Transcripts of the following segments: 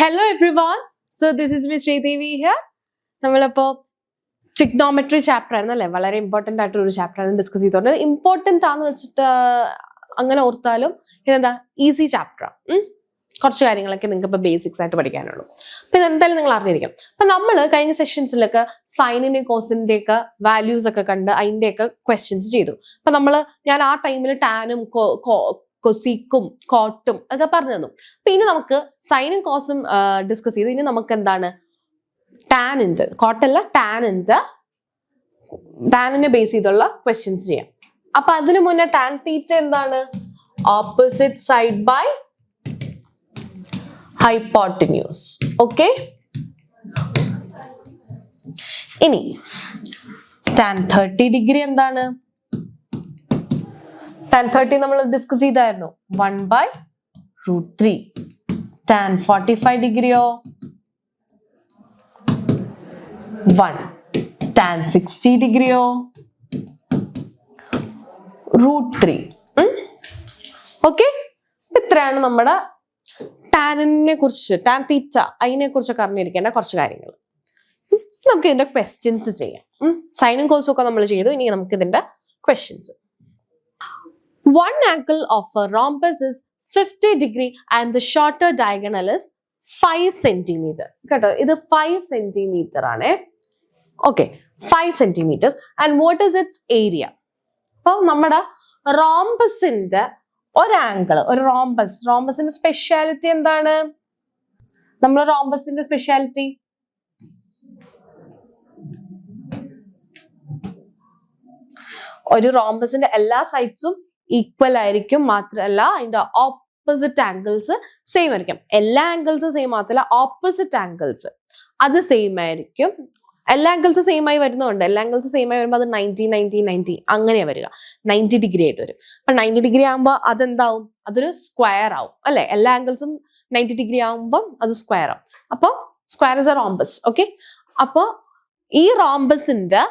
Hello everyone. So this is Miss Sridevi here. നമ്മളപ്പോൾ trigonometry chapter ആയിരുന്നല്ലേ, വളരെ important ആയിട്ടൊരു ഒരു ചാപ്റ്ററാണ് ഡിസ്കസ് ചെയ്തോണ്ട്. ഇമ്പോർട്ടൻ്റ് ആണെന്ന് വെച്ചിട്ട് അങ്ങനെ ഓർത്താലും ഇതെന്താ ഈസി ചാപ്റ്ററാണ്. കുറച്ച് കാര്യങ്ങളൊക്കെ നിങ്ങൾക്ക് ഇപ്പോൾ ബേസിക്സ് ആയിട്ട് പഠിക്കാനുള്ളൂ. അപ്പം ഇതെന്തായാലും നിങ്ങൾ അറിഞ്ഞിരിക്കണം. അപ്പം നമ്മൾ കഴിഞ്ഞ സെഷൻസിലൊക്കെ സൈനിൻ്റെയും കോസിൻ്റെയൊക്കെ വാല്യൂസ് ഒക്കെ കണ്ട് അതിൻ്റെയൊക്കെ ക്വസ്റ്റ്യൻസ് ചെയ്തു. അപ്പം ഞാൻ ആ ടൈമിൽ ടാനും കൊസീക്കും കോട്ടും ഒക്കെ പറഞ്ഞു തന്നു. അപ്പൊ ഇനി നമുക്ക് സൈനും കോസും ഡിസ്കസ് ചെയ്തു. ഇനി നമുക്ക് എന്താണ് ടാനിന്റെ, കോട്ടല്ല ടാനിനെ ബേസ് ചെയ്തുള്ള ക്വസ്റ്റ്യൻസ് ചെയ്യാം. അപ്പൊ അതിനു മുന്നേ ടാൻ തീറ്റ എന്താണ്? Opposite side by hypotenuse. Okay, ഇനി ടാൻ 30 ഡിഗ്രി എന്താണ്? tan 30 നമ്മൾ ഡിസ്കസ് ചെയ്തായിരുന്നു, 1/√3. tan 45 ഡിഗ്രിയോ 1. tan 60 ഡിഗ്രിയോ √3. ഓക്കെ, ഇത്രയാണ് നമ്മുടെ ടാനിനെ കുറിച്ച്, ടാൻ തീറ്റ അതിനെ കുറിച്ചൊക്കെ അറിഞ്ഞിരിക്കേണ്ട കുറച്ച് കാര്യങ്ങൾ. നമുക്ക് ഇതിന്റെ ക്വസ്റ്റ്യൻസ് ചെയ്യാം. സൈനും കോസും ഒക്കെ നമ്മൾ ചെയ്തു. ഇനി നമുക്ക് ഇതിന്റെ questions. One angle of a rhombus is 50 degree and the shorter diagonal is 5 centimeter. കേട്ടോ, ഇത് 5 centimeter ആണ്. Okay, 5 centimeters. And what is its area? അപ്പൊ നമ്മുടെ റോംബസിന്റെ ഒരു റോംബസിന്റെ സ്പെഷ്യാലിറ്റി എന്താണ്? നമ്മുടെ റോംബസിന്റെ സ്പെഷ്യാലിറ്റി ഒരു റോംബസിന്റെ എല്ലാ സൈഡ്സും ഈക്വൽ ആയിരിക്കും. മാത്രമല്ല അതിന്റെ ഓപ്പോസിറ്റ് ആംഗിൾസ് സെയിം ആയിരിക്കും. എല്ലാ ആംഗിൾസും സെയിം മാത്രമല്ല, ഓപ്പോസിറ്റ് ആംഗിൾസ് അത് സെയിം ആയിരിക്കും. എല്ലാ ആംഗിൾസും സെയിം ആയി വരുന്നുണ്ട്. എല്ലാ ആംഗിൾസും സെയിം ആയി വരുമ്പോൾ അത് 90 അങ്ങനെയാണ് വരിക. 90 ഡിഗ്രി ആയിട്ട് വരും. അപ്പൊ 90 ഡിഗ്രി ആകുമ്പോൾ അതെന്താവും? അതൊരു സ്ക്വയർ ആവും അല്ലെ. എല്ലാ ആംഗിൾസും 90 ഡിഗ്രി ആകുമ്പോൾ അത് സ്ക്വയർ ആവും. അപ്പോൾ square is A rhombus. Okay, അപ്പോൾ ഈ റോംബസിന്റെ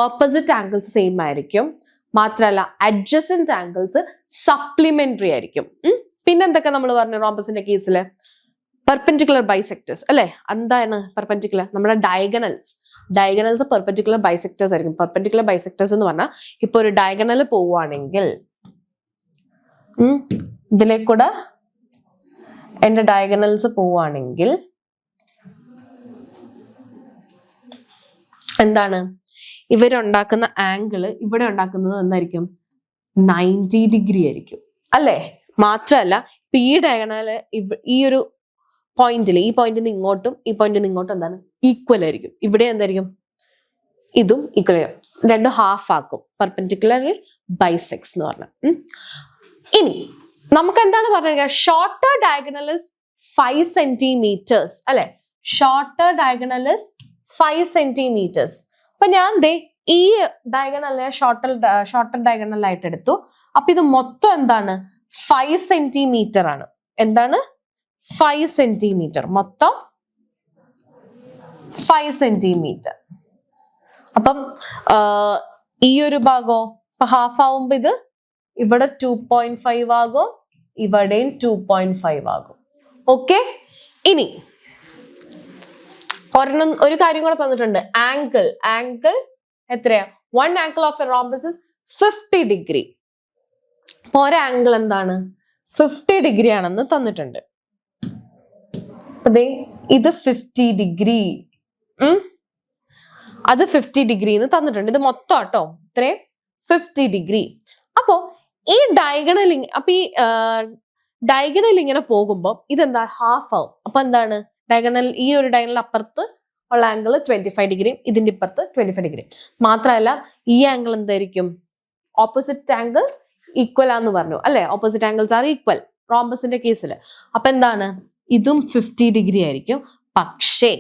ഓപ്പോസിറ്റ് ആംഗിൾസ് സെയിം ആയിരിക്കും. മാത്രമല്ല അഡ്ജസന്റ് ആംഗിൾസ് സപ്ലിമെന്ററി ആയിരിക്കും. പിന്നെ എന്തൊക്കെ നമ്മൾ പറഞ്ഞു റോംബസിന്റെ കേസില്? പെർപെൻഡിക്കുലർ ബൈസെക്ടേഴ്സ് അല്ലെ. എന്താണ് പെർപെൻഡിക്കുലർ? നമ്മുടെ ഡയഗണൽസ് പെർപെൻഡിക്കുലർ ബൈസെക്ടേഴ്സ് ആയിരിക്കും. പെർപെൻഡിക്കുലർ ബൈസെക്ടേഴ്സ് എന്ന് പറഞ്ഞാൽ ഇപ്പൊ ഒരു ഡയഗണൽ പോവുകയാണെങ്കിൽ ഇതിലേക്കൂടെ എന്റെ ഡയഗണൽസ് പോവുകയാണെങ്കിൽ എന്താണ് ഇവരുണ്ടാക്കുന്ന ആംഗിള് ഇവിടെ ഉണ്ടാക്കുന്നത് എന്തായിരിക്കും? 90 ഡിഗ്രി ആയിരിക്കും അല്ലേ. മാത്രമല്ല ഇപ്പൊ ഈ ഡയഗണല് ഈ ഒരു പോയിന്റിൽ, ഈ പോയിന്റിൽ നിന്ന് ഇങ്ങോട്ടും ഈ പോയിന്റിൽ നിന്ന് ഇങ്ങോട്ടും എന്താണ് ഈക്വൽ ആയിരിക്കും. ഇവിടെ എന്തായിരിക്കും? ഇതും ഈക്വൽ ആയിരിക്കും. രണ്ടും ഹാഫ് ആക്കും. പെർപെൻഡിക്കുലർ ബൈസെക്സ് എന്ന് പറഞ്ഞ. ഇനി നമുക്ക് എന്താണ് പറഞ്ഞത്? ഷോർട്ടർ ഡയഗണൽ ഇസ് 5 centimeters അല്ലെ. Shorter diagonal is 5 centimeters. അപ്പൊ ഞാൻ ഈ ഡയഗണലിനെ ഷോർട്ടർ ഡയഗണൽ ആയിട്ട് എടുത്തു. അപ്പൊ ഇത് മൊത്തം എന്താണ്? 5 centimeter ആണ്. എന്താണ്? 5 centimeter. മൊത്തം 5 centimeter. അപ്പം ഈ ഒരു ഭാഗോ ഇപ്പൊ ഹാഫ് ആവുമ്പോ ഇത് ഇവിടെ 2.5 ആകും, ഇവിടെയും 2.5 ആകും. ഓക്കെ, ഇനി ഒരു കാര്യം കൂടെ തന്നിട്ടുണ്ട്. ആംഗിൾ എത്രയാ? 1 angle of a rhombus is 50 degree. അപ്പൊ ഒരു ആംഗിൾ എന്താണ്? 50 ഡിഗ്രി ആണെന്ന് തന്നിട്ടുണ്ട്. അതെ, ഇത് 50 ഡിഗ്രി, അത് 50 ഡിഗ്രി എന്ന് തന്നിട്ടുണ്ട്. ഇത് മൊത്തം കേട്ടോ ഇത്രയും 50 ഡിഗ്രി. അപ്പോ ഈ ഡയഗണൽ, അപ്പൊ ഈ ഡയഗണൽ ഇങ്ങനെ പോകുമ്പോൾ ഇതെന്താ? ഹാഫ് ആവും. അപ്പൊ എന്താണ് ഡയഗണൽ? ഈ ഒരു ഡയഗണൽ അപ്പുറത്ത് ഉള്ള ആംഗിൾ 25 ഡിഗ്രി, ഇതിന്റെ ഇപ്പുറത്ത് 25 ഡിഗ്രി. മാത്രമല്ല ഈ ആംഗിൾ എന്തായിരിക്കും? ഓപ്പോസിറ്റ് ആംഗിൾസ് ഈക്വൽ ആന്ന് പറഞ്ഞു അല്ലെ. ഓപ്പോസിറ്റ് ആംഗിൾസ് ആർ ഈക്വൽ റോംബസിന്റെ കേസിൽ. അപ്പൊ എന്താണ്? ഇതും 50 ഡിഗ്രി ആയിരിക്കും. പക്ഷേ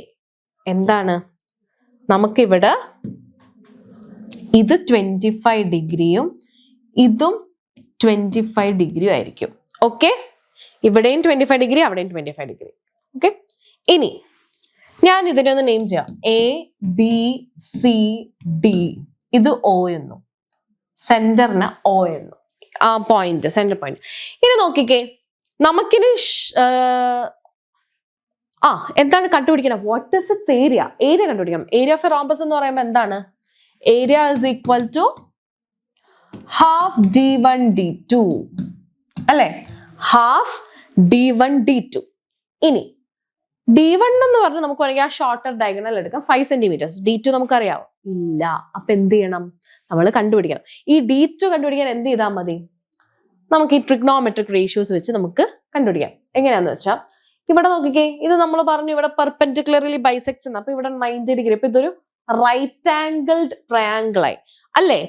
എന്താണ്? നമുക്കിവിടെ ഇത് 25 ഡിഗ്രിയും ഇതും 25 ഡിഗ്രിയും ആയിരിക്കും. ഓക്കെ, ഇവിടെയും 25 ഡിഗ്രി, അവിടെയും 25 ഡിഗ്രി. ഓക്കെ, ഇനി ഞാൻ ഇതിനെ ഒന്ന് നെയിം ചെയ്യാം. ABCD. ഇത് O എന്നു, സെന്ററിന് O എന്നു, ആ പോയിന്റ്, സെന്റർ പോയിന്റ്. ഇനി നോക്കിക്കേ, നമുക്കിനി എന്താണ് കണ്ടുപിടിക്കണം? What is its area? Area കണ്ടുപിടിക്കണം. ഏരിയ ഓഫ് എ റോംബസ് എന്ന് പറയുമ്പോൾ എന്താണ്? Area is equal to half d1 d2 അല്ലെ? Half d1 d2. ഇനി d1 എന്ന് പറഞ്ഞാൽ നമുക്ക് വേണമെങ്കിൽ ആ ഷോർട്ടർ ഡയഗണൽ എടുക്കാം, 5 സെന്റിമീറ്റേഴ്സ്. d2 നമുക്കറിയാവോ? ഇല്ല. അപ്പൊ എന്ത് ചെയ്യണം? നമ്മൾ കണ്ടുപിടിക്കണം. ഈ d2 കണ്ടുപിടിക്കാൻ എന്ത് ചെയ്താൽ മതി? നമുക്ക് ഈ ട്രിഗ്നോമെട്രിക് റേഷ്യോസ് വെച്ച് നമുക്ക് കണ്ടുപിടിക്കാം. എങ്ങനെയാന്ന് വെച്ചാൽ ഇവിടെ നോക്കിക്കേ, ഇത് നമ്മൾ പറഞ്ഞു ഇവിടെ പെർപെൻഡിക്കുലർലി ബൈസെക്ട്സ് എന്ന്. അപ്പൊ ഇവിടെ 90 ഡിഗ്രി. അപ്പൊ ഇതൊരു റൈറ്റ് ആംഗിൾഡ് ട്രയാങ്കിൾ ആയി അല്ലേ?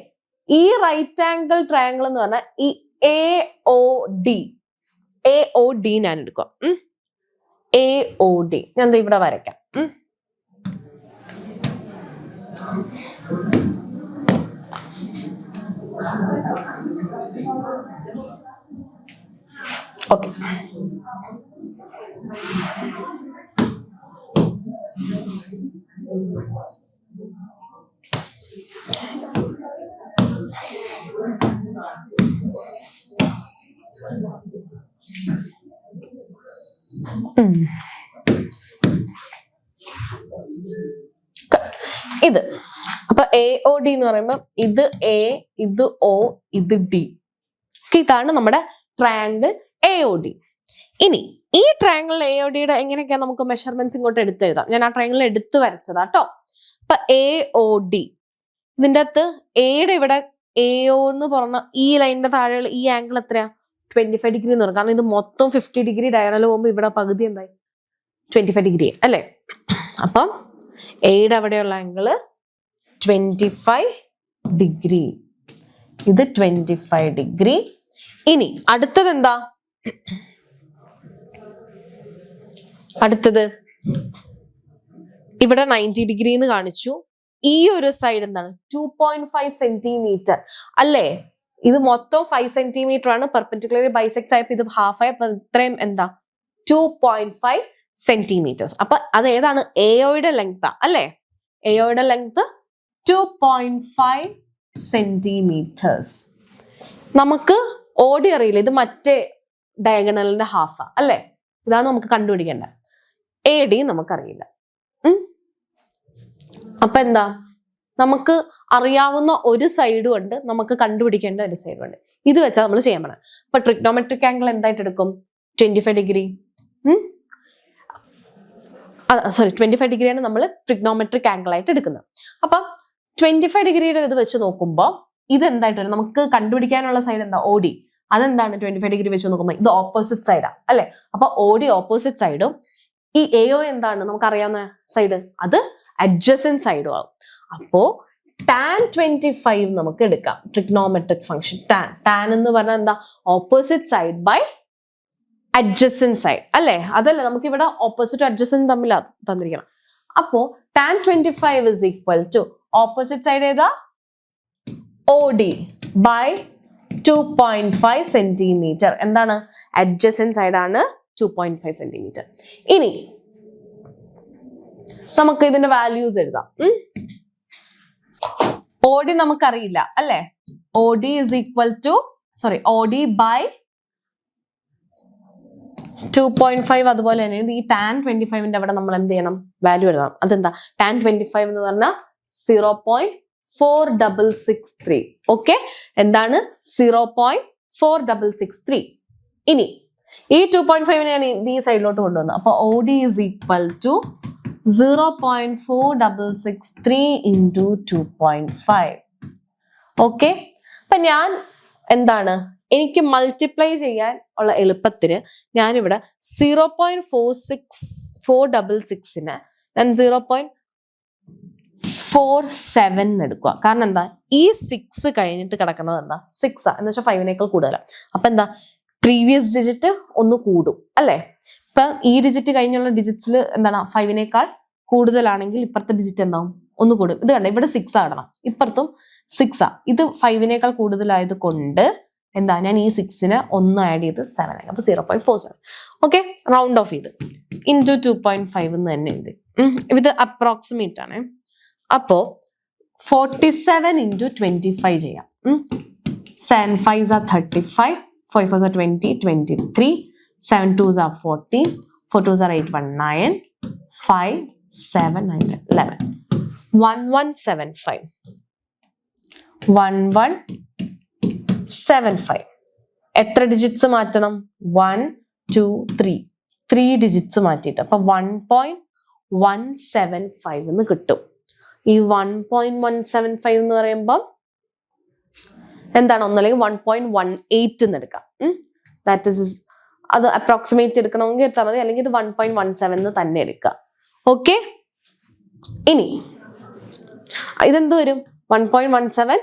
ഈ റൈറ്റ് ആംഗിൾ ട്രയാങ്കിൾ എന്ന് പറഞ്ഞാൽ ഈ AOD ഞാൻ എടുക്കാം. AOD ഞാൻ ഇവിടെ വരയ്ക്കാം. ഓക്കെ, ഇത് അപ്പൊ AOD എന്ന് പറയുമ്പോൾ ഇത് A, ഇത് O, ഇത് D. ഇതാണ് നമ്മുടെ ട്രയാങ്കിൾ AOD. ഇനി ഈ ട്രയാങ്കിൾ AODയുടെ എങ്ങനെയൊക്കെയാ നമുക്ക് മെഷർമെന്റ്സ് ഇങ്ങോട്ട് എടുത്തെഴുതാം. ഞാൻ ആ ട്രയാങ്കിൾ എടുത്തു വരച്ചതാ കേട്ടോ. അപ്പൊ AOD ഇതിൻ്റെ അകത്ത് എയുടെ ഇവിടെ AO എന്ന് പറഞ്ഞ ഈ ലൈനിന്റെ താഴെയുള്ള ഈ ആംഗിൾ എത്രയാ? 25 ഡിഗ്രി എന്ന് പറയും. കാരണം ഇത് മൊത്തം 50 ഡിഗ്രി ഡയഗണൽ പോകുമ്പോൾ ഇവിടെ പകുതി എന്തായി? 25 ഡിഗ്രി അല്ലേ? അപ്പം എയുടെ അവിടെയുള്ള ആംഗിള് 25 ഡിഗ്രി. ഇത് 25 ഡിഗ്രി. ഇനി അടുത്തത് എന്താ? അടുത്തത് ഇവിടെ 90 ഡിഗ്രി എന്ന് കാണിച്ചു. ഈ ഒരു സൈഡ് എന്താണ്? 2.5 സെന്റിമീറ്റർ അല്ലേ? ഇത് മൊത്തം 5 സെന്റിമീറ്റർ ആണ്. പെർപെൻഡിക്കുലർ ബൈസെക്ട്സ് ആയപ്പോൾ ഇത് ഹാഫ് ആയി. അപ്പൊ ഇത്രയും എന്താ? 2.5 സെന്റിമീറ്റേഴ്സ്. അപ്പൊ അത് ഏതാണ്? AOയുടെ ലെങ്ത് അല്ലേ? AOയുടെ ലെങ്ത് 2.5 സെന്റിമീറ്റേഴ്സ്. നമുക്ക് OD അറിയില്ല, ഇത് മറ്റേ ഡയഗണലിന്റെ ഹാഫാ അല്ലേ? ഇതാണ് നമുക്ക് കണ്ടുപിടിക്കേണ്ടത്. AD നമുക്കറിയില്ല. അപ്പൊ എന്താ? നമുക്ക് അറിയാവുന്ന ഒരു സൈഡും ഉണ്ട്, നമുക്ക് കണ്ടുപിടിക്കേണ്ട ഒരു സൈഡും ഉണ്ട്. ഇത് വെച്ചാൽ നമ്മൾ ചെയ്യാൻ പോണേ. അപ്പൊ ട്രിഗ്നോമെട്രിക് ആംഗിൾ എന്തായിട്ട് എടുക്കും? 25 ഡിഗ്രി. 25 ഡിഗ്രിയാണ് നമ്മൾ ട്രിഗ്നോമെട്രിക് ആംഗിൾ ആയിട്ട് എടുക്കുന്നത്. അപ്പം 25 ഡിഗ്രിയുടെ ഇത് വെച്ച് നോക്കുമ്പോൾ ഇത് എന്തായിട്ട് വരും? നമുക്ക് കണ്ടുപിടിക്കാനുള്ള സൈഡ് എന്താ? OD. അതെന്താണ്? 25 ഡിഗ്രി വെച്ച് നോക്കുമ്പോൾ ഇത് ഓപ്പോസിറ്റ് സൈഡാ അല്ലെ? അപ്പൊ OD ഓപ്പോസിറ്റ് സൈഡും ഈ AO എന്താണ്? നമുക്കറിയാവുന്ന സൈഡ്, അത് അഡ്ജസന്റ് സൈഡും ആവും. അപ്പോ tan 25 നമുക്ക് എടുക്കാം. ട്രിഗ്നോമെട്രിക് ഫംഗ്ഷൻ tan എന്ന് പറഞ്ഞാൽ എന്താ? Opposite side by adjacent side അല്ലേ? അതല്ലേ നമുക്ക് ഇവിടെ ഓപ്പോസിറ്റ് അഡ്ജസന്റ് തമ്മിൽ തന്നിരിക്കണം. അപ്പോ tan 25 is equal to opposite side ഏതാ? OD by 2.5 centimetre. എന്താണ്? അഡ്ജസന്റ് സൈഡ് ആണ് 2.5 സെന്റിമീറ്റർ. ഇനി നമുക്ക് ഇതിന്റെ വാല്യൂസ് എഴുതാം. OD നമുക്കറിയില്ല അല്ലെ? OD is equal to OD by 2.5. അതുപോലെ തന്നെ ഈ tan 25ന്റെ അവിടെ നമ്മൾ എന്ത് ചെയ്യണം? വാല്യൂ എഴുതണം. അതെന്താ? tan 25 എന്ന് പറഞ്ഞാൽ 0.4663. ഓക്കെ, എന്താണ്? 0.4663. ഇനി ഈ 2.5 ഞാൻ ഈ സൈഡിലോട്ട് കൊണ്ടുവന്നു. അപ്പൊ OD is equal to 0.4663 into 2.5. Okay, അപ്പൊ ഞാൻ എന്താണ്? എനിക്ക് മൾട്ടിപ്ലൈ ചെയ്യാൻ ഉള്ള എളുപ്പത്തിന് ഞാനിവിടെ 0.466നെ ഞാൻ 0.47 എടുക്കുക. കാരണം എന്താ? ഈ 6 കഴിഞ്ഞിട്ട് കിടക്കുന്നത് എന്താ? 6 എന്ന് വെച്ചാൽ 5നേക്കാൾ കൂടുതലാണ്. അപ്പൊ എന്താ? പ്രീവിയസ് ഡിജിറ്റ് ഒന്ന് കൂടും അല്ലെ? ഇപ്പൊ ഈ ഡിജിറ്റ് കഴിഞ്ഞുള്ള ഡിജിറ്റ്സിൽ എന്താണ്? 5നേക്കാൾ കൂടുതലാണെങ്കിൽ ഇപ്പുറത്തെ ഡിജിറ്റ് എന്താവും? ഒന്ന് കൂടും. ഇത് കണ്ട, ഇവിടെ 6 ആടണം, ഇപ്പുറത്തും 6 ഇത് 5നേക്കാൾ കൂടുതലായത് കൊണ്ട് എന്താ? ഞാൻ ഈ 6നെ 1 ആഡ് ചെയ്ത് 7 ആയി. അപ്പൊ 0.47. ഓക്കെ, റൗണ്ട് ഓഫ് ചെയ്ത് ഇൻറ്റു 2.5 എന്ന് തന്നെ എഴുതി. ഇത് അപ്രോക്സിമേറ്റ് ആണ്. അപ്പോ 47 into 25 ചെയ്യാം. 7 5s are 35, 5 4s are 20, 23, 7 2s are 40, 4 2s are 8, 1 9, 5 7 9 11. 1175. 1175. എത്ര ഡിജിറ്റ്സ് മാറ്റണം? 1 2 3 3 ഡിജിറ്റ്സ് മാറ്റിയിട്ട് അപ്പൊ 1.175 എന്ന് കിട്ടും. ഈ 1.175 എന്ന് പറയുമ്പോൾ എന്താണ്? ഒന്നല്ലെങ്കിൽ 1.18 എന്ന് എടുക്കാം. ദാറ്റ് ഇസ് അത് അപ്രോക്സിമേറ്റ് എടുക്കണമെങ്കിൽ എടുത്താൽ മതി, അല്ലെങ്കിൽ ഇത് 1.17 എന്ന് തന്നെ എടുക്കുക. ഓക്കെ, ഇനി ഇതെന്ത് വരും? 1.17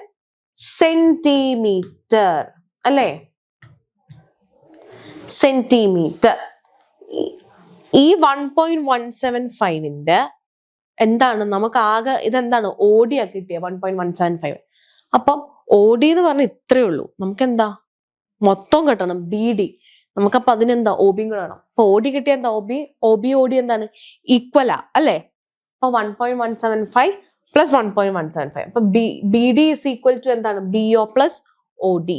സെന്റിമീറ്റർ അല്ലേ? സെന്റിമീറ്റർ. ഈ 1.175ന്റെ എന്താണ് നമുക്ക് ആകെ ഇതെന്താണ് ഓഡിയാ കിട്ടിയ 1.175. അപ്പം ഓഡി എന്ന് പറഞ്ഞാൽ ഇത്രയേ ഉള്ളൂ. നമുക്ക് എന്താ മൊത്തം കിട്ടണം, BD. നമുക്കപ്പൊ അതിനെന്താ OBയും കൂടെ വേണം. അപ്പൊ OD കിട്ടിയ എന്താ? OB എന്താണ്? ഈക്വലാ അല്ലേ? അപ്പൊ 1.175 പ്ലസ് 1.175. അപ്പൊ BD is equal to എന്താണ്? BO plus OD.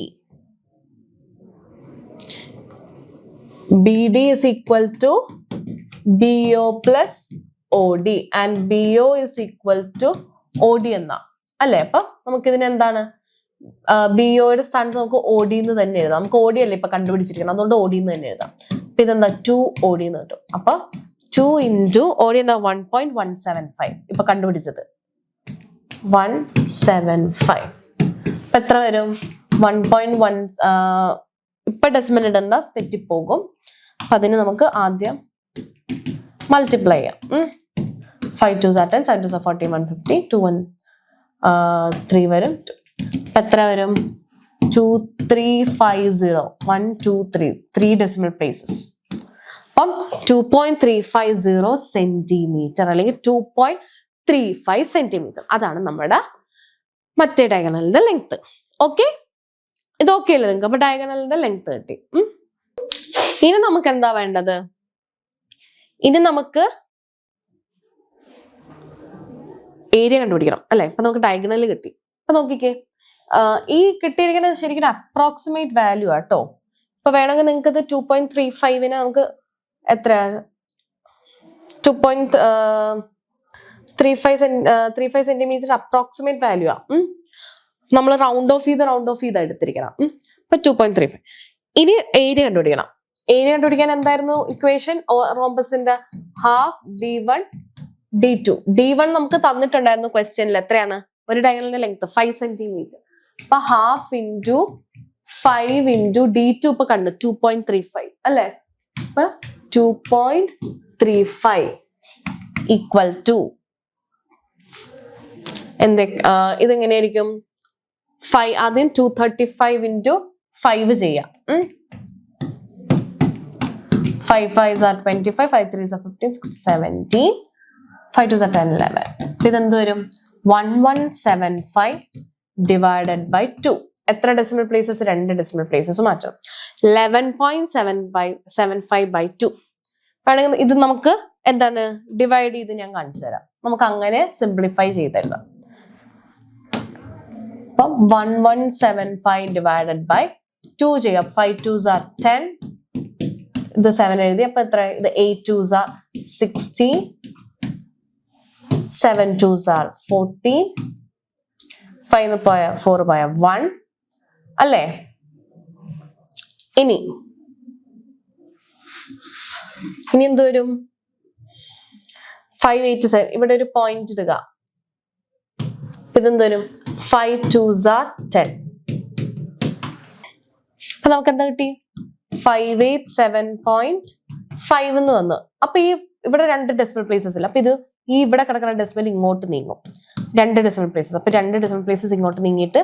BD is equal to BO plus OD and BO is equal to OD എന്നാ അല്ലേ? അപ്പൊ നമുക്കിതിന് എന്താണ്? BOയുടെ സ്ഥാനത്ത് നമുക്ക് OD എന്ന് തന്നെ എഴുതാം. നമുക്ക് OD അല്ലേ ഇപ്പൊ കണ്ടുപിടിച്ചിരിക്കണം, അതുകൊണ്ട് OD എന്ന് തന്നെ എഴുതാം. അപ്പൊ ഇതെന്താ? 2 OD എന്ന് കിട്ടും. അപ്പൊ 2 into OD എന്താ? 1.175. ഇപ്പൊ കണ്ടുപിടിച്ചത് 175. ഇപ്പൊ എത്ര വരും? 1.1. ഇപ്പൊ ഡെസിമൽ ഇടണ്ട, തെറ്റിപ്പോകും. അപ്പൊ അതിന് നമുക്ക് ആദ്യം മൾട്ടിപ്ലൈ ചെയ്യാം. 5 2s are 10, 7 2s are 40, 150, 2 1 3 വരും. എത്ര വരും? 2350. 1 2 3 3 ഡെസിമൽ പ്ലേസസ്. അപ്പം 2.350 സെന്റിമീറ്റർ അല്ലെങ്കിൽ 2.35 സെന്റിമീറ്റർ. അതാണ് നമ്മുടെ മറ്റേ ഡയഗണലിന്റെ ലെങ്ത്. ഓക്കെ, ഇത് ഓക്കെ അല്ലേ നിങ്ങൾക്ക്? അപ്പൊ ഡയഗണലിന്റെ ലെങ്ത് കിട്ടി. ഇനി നമുക്ക് എന്താ വേണ്ടത്? ഇനി നമുക്ക് ഏരിയ കണ്ടുപിടിക്കണം അല്ലെ? ഇപ്പൊ നമുക്ക് ഡയഗണൽ കിട്ടി. അപ്പൊ നോക്കിക്കേ, ഈ കിട്ടിയിരിക്കുന്നത് ശരിക്കും അപ്രോക്സിമേറ്റ് വാല്യൂ ആട്ടോ. ഇപ്പൊ വേണമെങ്കിൽ നിങ്ങൾക്ക് ഇത് 2.35ന് നമുക്ക് എത്ര 2.35 സെന്റിമീറ്റർ അപ്രോക്സിമേറ്റ് വാല്യൂ ആ. നമ്മൾ റൗണ്ട് ഓഫ് ചെയ്ത് എടുത്തിരിക്കണം. ഇപ്പൊ 2.35. ഇനി ഏരിയ കണ്ടുപിടിക്കണം. ഏരിയ കണ്ടുപിടിക്കാൻ എന്തായിരുന്നു equation? റോംബസിന്റെ half D1 D2. D1 നമുക്ക് തന്നിട്ടുണ്ടായിരുന്നു ക്വസ്റ്റ്യനിൽ. എത്രയാണ്? ഒരു ഡയഗണലിന്റെ ലെങ്ത് 5 സെന്റിമീറ്റർ. അപ്പൊ ഹാഫ് ഇൻറ്റു 5 ഇൻറ്റു D2 ഇപ്പൊ കണ്ടു 2.35 അല്ലെ? അപ്പൊ 2.35 ഈക്വൽ ടു ഇതെങ്ങനെയായിരിക്കും? 5 ആദ്യം 235 ഇൻറ്റു 5 ചെയ്യാം. 5 5s are 25, 5 3s are 15, 16 17, 5 2s are 10 11. ഇതെന്ത് വരും? 1175 ഡിവൈഡഡ് ബൈ 2. എത്ര ഡെസിമൽ പ്ലേസസ്? 2 ഡെസിമൽ പ്ലേസസ് മാറ്റാം. 11.75 by 2. വേണമെങ്കിൽ ഇത് നമുക്ക് എന്താണ് ഡിവൈഡ് ചെയ്ത് ഞാൻ കാണിച്ചു തരാം. നമുക്ക് അങ്ങനെ സിംപ്ലിഫൈ ചെയ്തെഴുതാം. അപ്പം 1175 ഡിവൈഡഡ് ബൈ 2 ചെയ്യാം. 5 2s are 10, ഇത് 7 എഴുതി. അപ്പൊ എത്ര? ഇത് 8 2s are 16, 7 2s are 14, 5 പോയ 4 പോയ 1 അല്ലേ? ഇനി എന്ത് വരും? 587. ഇവിടെ ഒരു പോയിന്റ് ഇടുക. ഇതെന്ത് വരും? 5 2s are 10. അപ്പൊ നമുക്ക് എന്താ കിട്ടി? 587.5 എന്ന് വന്നു. അപ്പൊ ഈ ഇവിടെ 2 ഡെസിമൽ പ്ലേസസ് ഇല്ല. അപ്പൊ ഇത് ഈ ഇവിടെ കിടക്കുന്ന ഡെസിമൽ ഇങ്ങോട്ട് നീങ്ങും. 2 ഡെസിമൽ പ്ലേസസ്. അപ്പൊ 2 ഡെസിമൽ പ്ലേസസ് ഇങ്ങോട്ട് നീങ്ങിയിട്ട്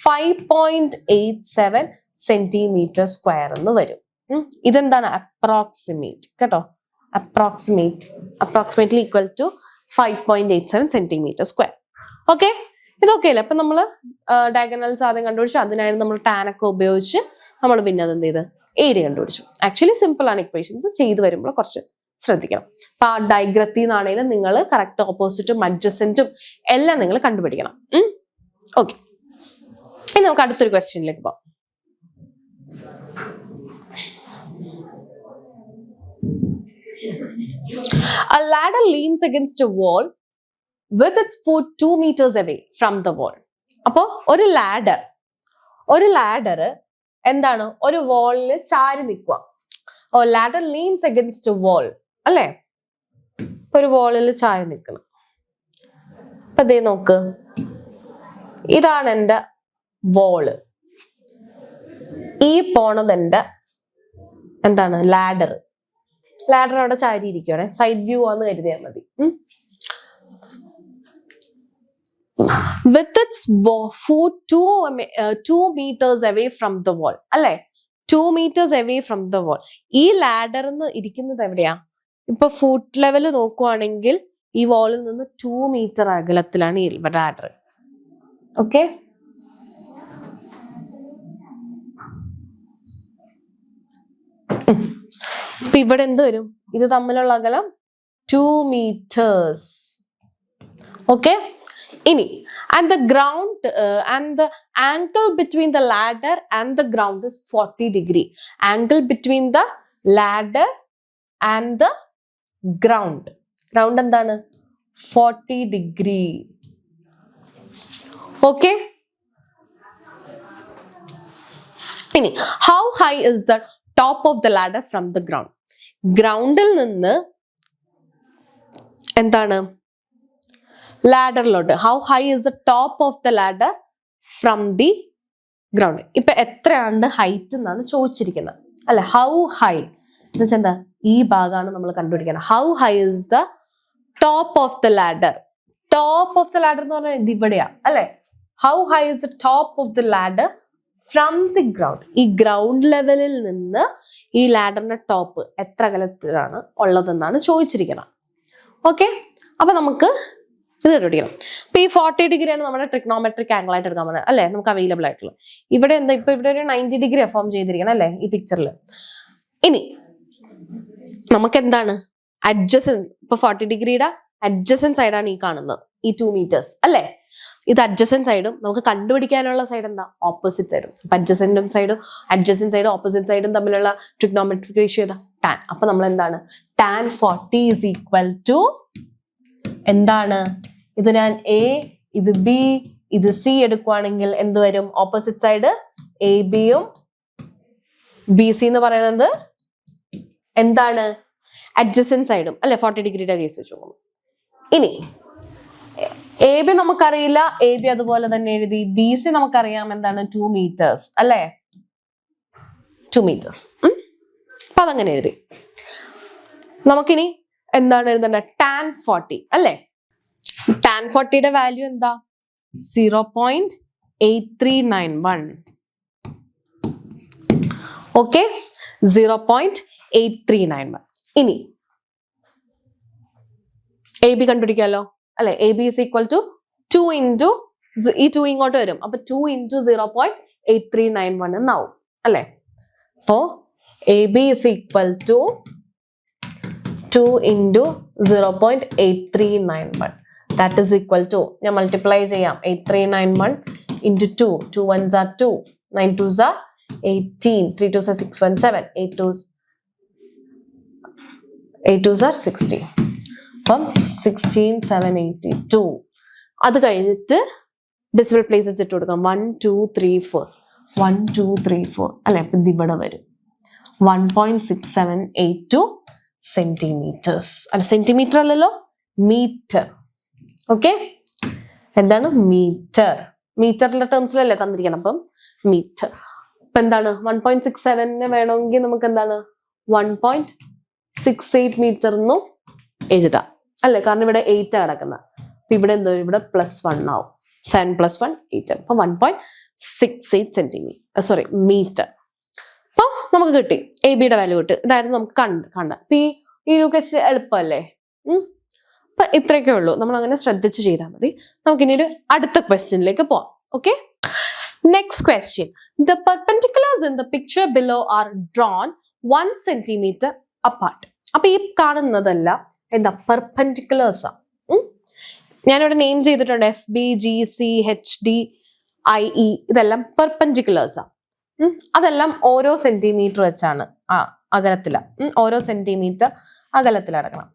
5.87 സെന്റിമീറ്റർ സ്ക്വയർ എന്ന് വരും. ഇതെന്താണ്? അപ്രോക്സിമേറ്റ് കേട്ടോ. Approximately equal to 5.87 centimetre square. Okay, ഇതൊക്കെ അല്ലേ? അപ്പൊ നമ്മള് ഡയഗണൽസ് ആദ്യം കണ്ടുപിടിച്ചു. അതിനായിരുന്നു നമ്മൾ ടാൻ ഒക്കെ ഉപയോഗിച്ച് നമ്മൾ പിന്നെ അതെന്ത് ചെയ്ത് ഏരിയ കണ്ടുപിടിച്ചു. ആക്ച്വലി സിമ്പിൾ ആണ്. ഇക്വേഷൻസ് ചെയ്ത് വരുമ്പോൾ കുറച്ച് ശ്രദ്ധിക്കണം. അപ്പൊ ആ ഡയഗ്രത്തിൽ നിന്നാണെങ്കിലും നിങ്ങൾ കറക്റ്റ് ഓപ്പോസിറ്റും അഡ്ജസന്റും എല്ലാം നിങ്ങൾ കണ്ടുപിടിക്കണം. ഓക്കെ, ഇനി നമുക്ക് അടുത്തൊരു ക്വസ്റ്റ്യനിലേക്ക് പോകാം. A ladder leans against a wall with its foot 2 meters away from the wall. അപ്പോൾ ഒരു ലാഡർ എന്താണ്, ഒരു വാളിൽ ചാരി നിൽക്കുക. Oh, ladder leans against a wall അല്ലേ, ഒരു വാളിൽ ചാരി നിൽക്കണം. അപ്പൊ ദേ നോക്ക്, ഇതാണ് എൻ്റെ വാള്, ഈ പോണത് എൻ്റെ എന്താണ് ലാഡർ അവിടെ ചാരി ഇരിക്കുകയാണെ, സൈഡ് വ്യൂ ആന്ന് കരുതിയാൽ മതി. With its foot 2 meters away from the wall അല്ലെ, 2 meters away from the wall. ഈ ലാഡർ ഇരിക്കുന്നത് എവിടെയാ? ഇപ്പൊ ഫുട്ട് ലെവൽ നോക്കുവാണെങ്കിൽ ഈ വാളിൽ നിന്ന് 2 meter അകലത്തിലാണ് ഈ ലാഡർ. ഓക്കെ, ഇപ്പൊ ഇവിടെ എന്ത് വരും? ഇത് തമ്മിലുള്ള അകലം 2 meters. ഓക്കെ, ഇനി and the angle between the ladder and the ground is 40 degree. Angle between the ladder and the ground എന്താണ്? 40 degree. Okay, ഇനി how high is the top of the ladder from the ground? ഗ്രൗണ്ടിൽ നിന്ന് എന്താണ് ലാഡറിലോട്ട്, how high is the top of the ladder from the ground. ഇപ്പൊ എത്രയാണ് height എന്നാണ് ചോദിച്ചിരിക്കുന്നത് അല്ലെ. ഹൗ ഹൈ എന്ന് വെച്ചാൽ എന്താ, ഈ ഭാഗമാണ് നമ്മൾ കണ്ടുപിടിക്കുന്നത്. How high is the top of the ladder. Top of the ladder എന്ന് പറഞ്ഞാൽ ഇത് ഇവിടെയാ അല്ലെ. How high is the top of the ladder from the ground. ഈ ഗ്രൗണ്ട് ലെവലിൽ നിന്ന് ഈ ലാഡറിന്റെ ടോപ്പ് എത്ര അകലത്തിലാണ് ഉള്ളതെന്നാണ് ചോദിച്ചിരിക്കുന്നത്. ഓക്കെ, അപ്പൊ നമുക്ക് ഇത് കണ്ടുപിടിക്കണം. ഇപ്പൊ ഈ 40 ഡിഗ്രിയാണ് നമ്മുടെ ട്രിഗ്നോമെട്രിക് ആംഗിൾ ആയിട്ട് എടുക്കാൻ പറ്റുന്നത് അല്ലെ, നമുക്ക് അവൈലബിൾ ആയിട്ടുള്ളത്. ഇവിടെ എന്താ, ഇപ്പൊ ഇവിടെ ഒരു 90 ഡിഗ്രി ഫോം ചെയ്തിരിക്കണം അല്ലെ ഈ പിക്ചറിൽ. ഇനി നമുക്ക് എന്താണ് അഡ്ജസൻറ്റ്, ഇപ്പൊ 40 ഡിഗ്രിയുടെ അഡ്ജസൻറ്റ് സൈഡാണ് ഈ കാണുന്നത്, ഈ 2 meters അല്ലെ. ഇത് അഡ്ജസൻറ്റ് സൈഡും നമുക്ക് കണ്ടുപിടിക്കാനുള്ള സൈഡ് എന്താ, ഓപ്പോസിറ്റ് സൈഡും. അപ്പൊ അഡ്ജസൻറ്റ് സൈഡും ഓപ്പോസിറ്റ് സൈഡും തമ്മിലുള്ള ട്രിഗ്നോമെട്രിക് റേഷ്യോ ഏതാ, ടാൻ. അപ്പൊ നമ്മൾ എന്താണ്, ടാൻ 40 ഈസ് ഈക്വൽ ടു എന്താണ്, ഇത് ഞാൻ എ, ഇത് ബി, ഇത് സി എടുക്കുവാണെങ്കിൽ എന്ത് വരും? ഓപ്പോസിറ്റ് സൈഡ് എ ബിയും ബി സി എന്ന് പറയുന്നത് എന്താണ്, അഡ്ജസൻറ്റ് സൈഡും അല്ലെ, 40 ഡിഗ്രിയുടെ കേസ് വെച്ച് നോക്കും. ഇനി എ ബി നമുക്കറിയില്ല, എ ബി അതുപോലെ തന്നെ എഴുതി. ബി സി നമുക്കറിയാം എന്താണ്, 2 meters അല്ലെ, 2 meters. അപ്പൊ അതങ്ങനെ എഴുതി. നമുക്കിനി എന്താണ് എഴുതേണ്ടത്, ടാൻ 40 അല്ലെ. ടാൻ 40യുടെ വാല്യൂ എന്താ, 0.8391. ഓക്കെ, 0.8391. ഇനി എ ബി കണ്ടുപിടിക്കാമല്ലോ അല്ലെ. A B is equal to 2 into ഈ 2 ഇങ്ങോട്ട് വരും, അപ്പൊ 2 into 0.8391 എന്നാവും അല്ലെ. അപ്പോ A B is equal to 2 into 0.8391. That is equal to, ഞാൻ മൾട്ടിപ്ലൈ ചെയ്യാം, 8391 into 2. 2 ones are 2, 9 twos are 18, 3 twos are 617, 8 twos are 60. അപ്പം 16,782. അത് കഴിഞ്ഞിട്ട് ഡെസിമൽ പ്ലേസസ് ഇട്ട് കൊടുക്കാം. 1 2 3 4 1 2 3 4 അല്ലെ. അപ്പം ഇത് ഇവിടെ വരും 1.6782 സെന്റിമീറ്റേഴ്സ് അല്ല, സെന്റിമീറ്റർ അല്ലല്ലോ, മീറ്റർ. ഓക്കെ, എന്താണ് മീറ്റർ, മീറ്ററിന്റെ ടേംസിലല്ലേ തന്നിരിക്കണം. അപ്പം മീറ്റർ. അപ്പൊ എന്താണ് 1.67 വേണമെങ്കിൽ നമുക്ക് എന്താണ് 1.68 മീറ്റർ എന്നും എഴുതാം അല്ലെ, കാരണം ഇവിടെ 8 കിടക്കുന്നത്. അപ്പൊ ഇവിടെ എന്തോ, ഇവിടെ +1 ആവും. 7 + 1 8. അപ്പൊ 1.68 സെന്റിമീറ്റർ, സോറി മീറ്റർ. അപ്പൊ നമുക്ക് കിട്ടി, എ ബിയുടെ വാല്യൂ കിട്ടി. ഇതായിരുന്നു നമുക്ക് കണ്ട. അപ്പൊ ഈ ക്വസ്റ്റ്യൻ എളുപ്പമല്ലേ. അപ്പൊ ഇത്രയൊക്കെ ഉള്ളൂ, നമ്മൾ അങ്ങനെ ശ്രദ്ധിച്ച് ചെയ്താൽ മതി. നമുക്കിനി ഒരു അടുത്ത ക്വസ്റ്റ്യനിലേക്ക് പോവാം. Okay, next question. The perpendiculars in the picture below are drawn 1 centimeter apart. അപ്പൊ ഈ കാണുന്നതെല്ലാം എന്താ, പെർപെൻഡിക്കുലേഴ്സാ. ഞാനിവിടെ നെയിം ചെയ്തിട്ടുണ്ട്, FB GC HD IE, ഇതെല്ലാം പെർപെൻഡിക്കുലേഴ്സാ. അതെല്ലാം ഓരോ സെന്റിമീറ്റർ വെച്ചാണ് അകലത്തില, ഓരോ സെന്റിമീറ്റർ അകലത്തിൽ എടുക്കണം.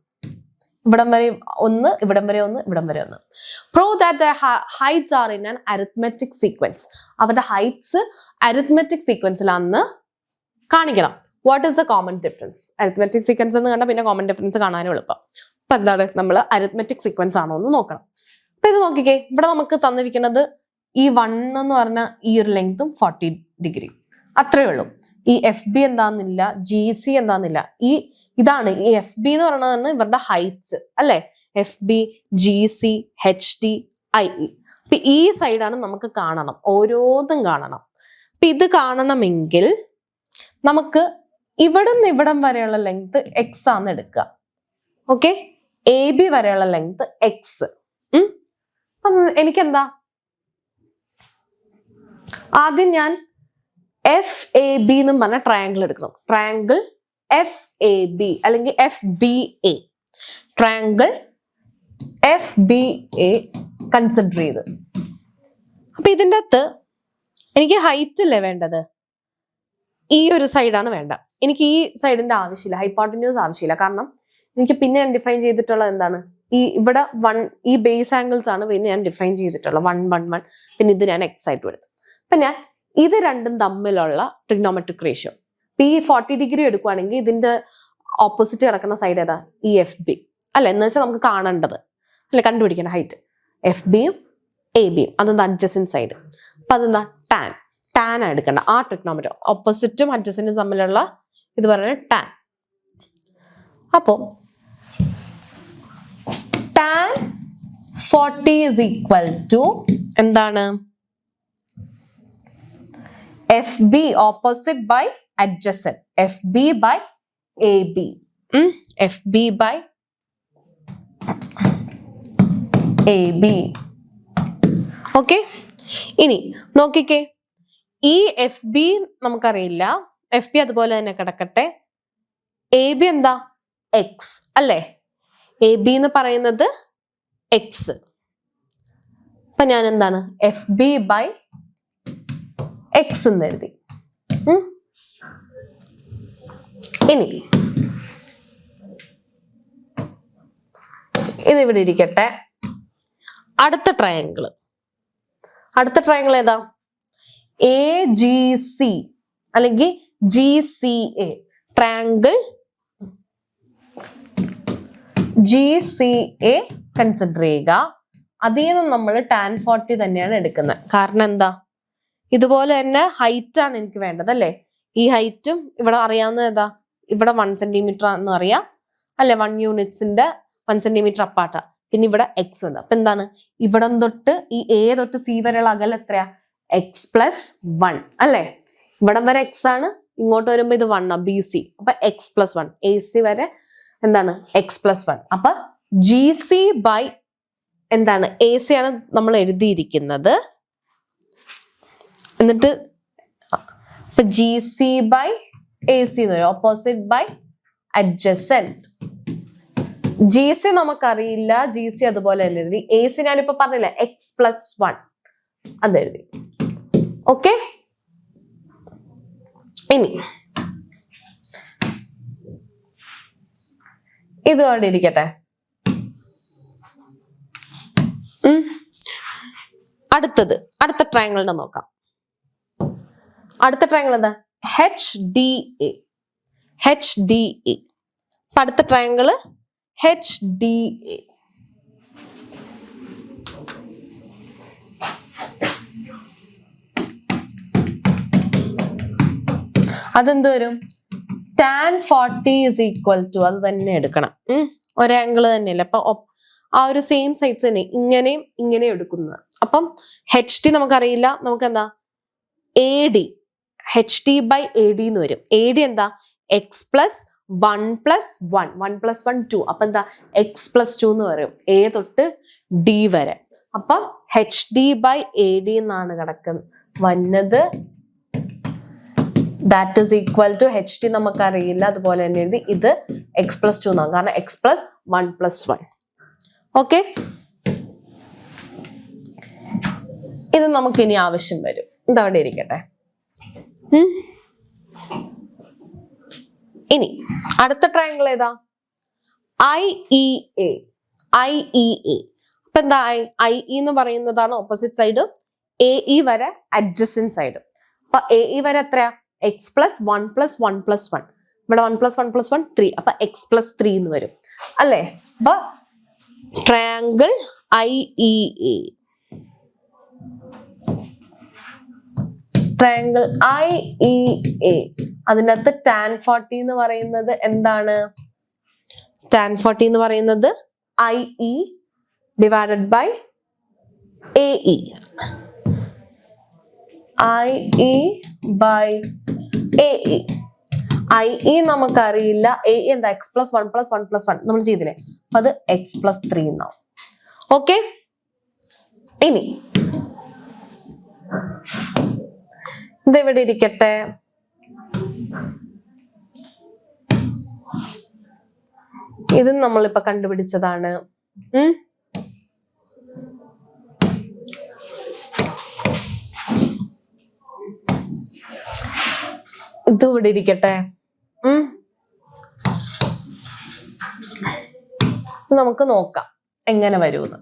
ഇവിടം വരെ 1, ഇവിടം വരെ 1, ഇവിടം വരെ 1. Prove that the heights are in an arithmetic sequence. അവരുടെ ഹൈറ്റ്സ് അരിത്മെറ്റിക് സീക്വൻസിലാണെന്ന് കാണിക്കണം. What is the common difference? Arithmetic sequence എന്ന് കണ്ടാൽ പിന്നെ കോമൺ ഡിഫറൻസ് കാണാനും എളുപ്പം. അപ്പൊ എന്താണ്, നമ്മൾ അരിത്മെറ്റിക് സീക്വൻസ് ആണോ എന്ന് നോക്കണം. അപ്പൊ ഇത് നോക്കിക്കേ, ഇവിടെ നമുക്ക് തന്നിരിക്കുന്നത് ഈ 1 എന്ന് പറഞ്ഞ ഈ ഒരു ലെങ്തും 40 ഡിഗ്രി, അത്രേ ഉള്ളൂ. ഈ FB എന്താന്നില്ല, GC എന്താന്നില്ല. ഇതാണ് ഈ FB എന്ന് പറയുന്നത് ഇവരുടെ ഹൈറ്റ്സ് അല്ലെ. FB, GC, HD, IE. അപ്പൊ ഈ സൈഡാണ് നമുക്ക് കാണണം, ഓരോന്നും കാണണം. അപ്പൊ ഇത് കാണണമെങ്കിൽ നമുക്ക് ഇവിടെ നിന്ന് ഇവിടം വരെയുള്ള ലെങ്ത് X ആണെന്ന് എടുക്കുക. ഓക്കെ, AB വരെയുള്ള ലെങ്ത് X. എനിക്കെന്താ, ആദ്യം ഞാൻ FAB എന്നും പറഞ്ഞ ട്രയാങ്കിൾ എടുക്കണം. ട്രയാങ്കിൾ FAB അല്ലെങ്കിൽ FBA, ട്രയാങ്കിൾ FBA കൺസിഡർ ചെയ്ത്. അപ്പൊ ഇതിൻ്റെ അകത്ത് എനിക്ക് ഹൈറ്റ് അല്ലേ വേണ്ടത്, ഈ ഒരു സൈഡാണ് വേണ്ട. എനിക്ക് ഈ സൈഡിന്റെ ആവശ്യമില്ല, ഹൈപ്പോട്ടന്യൂസ് ആവശ്യമില്ല. കാരണം എനിക്ക് പിന്നെ ഞാൻ ഡിഫൈൻ ചെയ്തിട്ടുള്ളത് എന്താണ്, ഇവിടെ 1, ഈ ബേസ് ആംഗിൾസ് ആണ് പിന്നെ ഞാൻ ഡിഫൈൻ ചെയ്തിട്ടുള്ളത് 1, 1, 1. പിന്നെ ഇത് ഞാൻ X ആയിട്ട് എടുത്തു. അപ്പൊ ഞാൻ ഇത് രണ്ടും തമ്മിലുള്ള ട്രിഗ്നോമെട്രിക് റേഷ്യോ, ഈ 40 ഡിഗ്രി എടുക്കുവാണെങ്കിൽ ഇതിന്റെ ഓപ്പോസിറ്റ് കിടക്കുന്ന സൈഡ് ഏതാ, ഈ FB അല്ലെ. എന്ന് വെച്ചാൽ നമുക്ക് കാണേണ്ടത് അല്ലെ, കണ്ടുപിടിക്കണം ഹൈറ്റ്. FBയും ABയും അതെന്താ അഡ്ജസന്റ് സൈഡ്. അപ്പൊ അതെന്താ ടാൻ എടുക്കണ്ട. ആ ട്രിഗ്നോമെട്രി ഓപ്പോസിറ്റും അഡ്ജസന്റും തമ്മിലുള്ള ഇത് പറയുന്നത് ടാൻ. അപ്പോ ടാൻ 40 is equal to എന്താണ്, FB opposite by adjacent, FB by AB, FB by AB. Okay, ഇനി നോക്കിക്കേ, ഈ FB നമുക്കറിയില്ല, FB അതുപോലെ തന്നെ കിടക്കട്ടെ. AB എന്താ, X അല്ലേ. AB എന്ന് പറയുന്നത് X. അപ്പൊ ഞാൻ എന്താണ്, FB by X എന്ന് എഴുതി. ഇനി ഇത് ഇവിടെ ഇരിക്കട്ടെ. അടുത്ത ട്രയാങ്കിൾ ഏതാ, AGC അല്ലെങ്കിൽ GCA. ട്രയാങ്കിൾ GCA കൺസിഡർ ചെയ്യുക. അതിൽ നിന്ന് നമ്മൾ tan 40 തന്നെയാണ് എടുക്കുന്നത്. കാരണം എന്താ, ഇതുപോലെ തന്നെ ഹൈറ്റ് ആണ് എനിക്ക് വേണ്ടത് അല്ലേ. ഈ ഹൈറ്റും ഇവിടെ അറിയാവുന്നത് ഏതാ, ഇവിടെ 1 സെന്റിമീറ്റർ എന്ന് അറിയാം അല്ലെ. 1 യൂണിറ്റ്സിന്റെ 1 സെന്റിമീറ്റർ അപ്പാർട്ടാ. പിന്നെ ഇവിടെ X ഉണ്ട്. അപ്പൊ എന്താണ്, ഇവിടം തൊട്ട് ഈ A തൊട്ട് C വരെയുള്ള അകലം എത്രയാ, X+1 അല്ലെ. ഇവിടം വരെ X ആണ്, ഇങ്ങോട്ട് വരുമ്പോ ഇത് 1 ആ, BC. അപ്പൊ X+1, AC വരെ എന്താണ്, X+1. അപ്പൊ GC by എന്താണ്, AC ആണ് നമ്മൾ എഴുതിയിരിക്കുന്നത്. എന്നിട്ട് ഇപ്പൊ GC by AC എന്ന് പറയും, ഓപ്പോസിറ്റ് ബൈ അഡ്ജസന്റ്. GC നമുക്കറിയില്ല, GC അതുപോലെ തന്നെ എഴുതി. AC ഞാനിപ്പോ പറഞ്ഞില്ല, X+1 അതെഴുതി. ഓക്കെ, ഇനി ഇതുകൊണ്ട് ഇരിക്കട്ടെ. അടുത്ത ട്രയാങ്കിളിനെ നോക്കാം. അടുത്ത ട്രയാങ്കിൾ എന്താ, HDA. അപ്പൊ അടുത്ത ട്രയാങ്കിള് HDA. അതെന്ത് വരും, tan 40 is equal to, അത് തന്നെ എടുക്കണം. ഒരാംഗിള് തന്നെയല്ലേ. അപ്പൊ ആ ഒരു സെയിം സൈഡ്സ് തന്നെ ഇങ്ങനെയും ഇങ്ങനെയും എടുക്കുന്നത്. അപ്പം HD നമുക്കറിയില്ല, നമുക്ക് എന്താ AD, HD by AD എന്ന് വരും. AD എന്താ, X+1 + 1, 1 + 1 2. അപ്പൊ എന്താ, X+2 എന്ന് വരും, A തൊട്ട് D വരെ. അപ്പം HD by AD എന്നാണ് വന്നത്. That is equal to HD നമുക്കറിയില്ല, അതുപോലെ തന്നെ എഴുതി. ഇത് X+2 എന്നാണ്, കാരണം X+1 + 1. ഓക്കെ, ഇത് നമുക്ക് ഇനി ആവശ്യം വരും. ഇതവിടെ ഇരിക്കട്ടെ. ഇനി അടുത്ത ട്രയാങ്കിൾ ഏതാ, IEA. IEA. അപ്പൊ എന്താ IE എന്ന് പറയുന്നതാണ് ഓപ്പോസിറ്റ് സൈഡ്, AE വരെ അഡ്ജസന്റ് സൈഡ്. അപ്പൊ AE വരെ എത്രയാ? X plus 1 + 1 + 1. ഇവിടെ 1 + 1 + 1 3. അപ്പൊ x+3 എന്ന് വരും അല്ലേ? അപ്പൊ ട്രയാങ്കിൾ IEA, ട്രയാങ്കിൾ IEA, അതിനകത്ത് tan 40 എന്ന് പറയുന്നത് എന്താണ്? tan 40 എന്ന് പറയുന്നത് IE divided by AE. IE by AE. IE നമുക്കറിയില്ല, AE എന്താ? x+1 + 1 + 1 നമ്മൾ ചെയ്തില്ലേ? അപ്പൊ അത് x+3 എന്നാവും. ഓക്കെ, ഇനി ഇതെവിടെ ഇരിക്കട്ടെ. ഇത് നമ്മളിപ്പോ കണ്ടുപിടിച്ചതാണ്. ഇത് ഇവിടെ ഇരിക്കട്ടെ. നമുക്ക് നോക്കാം എങ്ങനെ വരുമെന്ന്.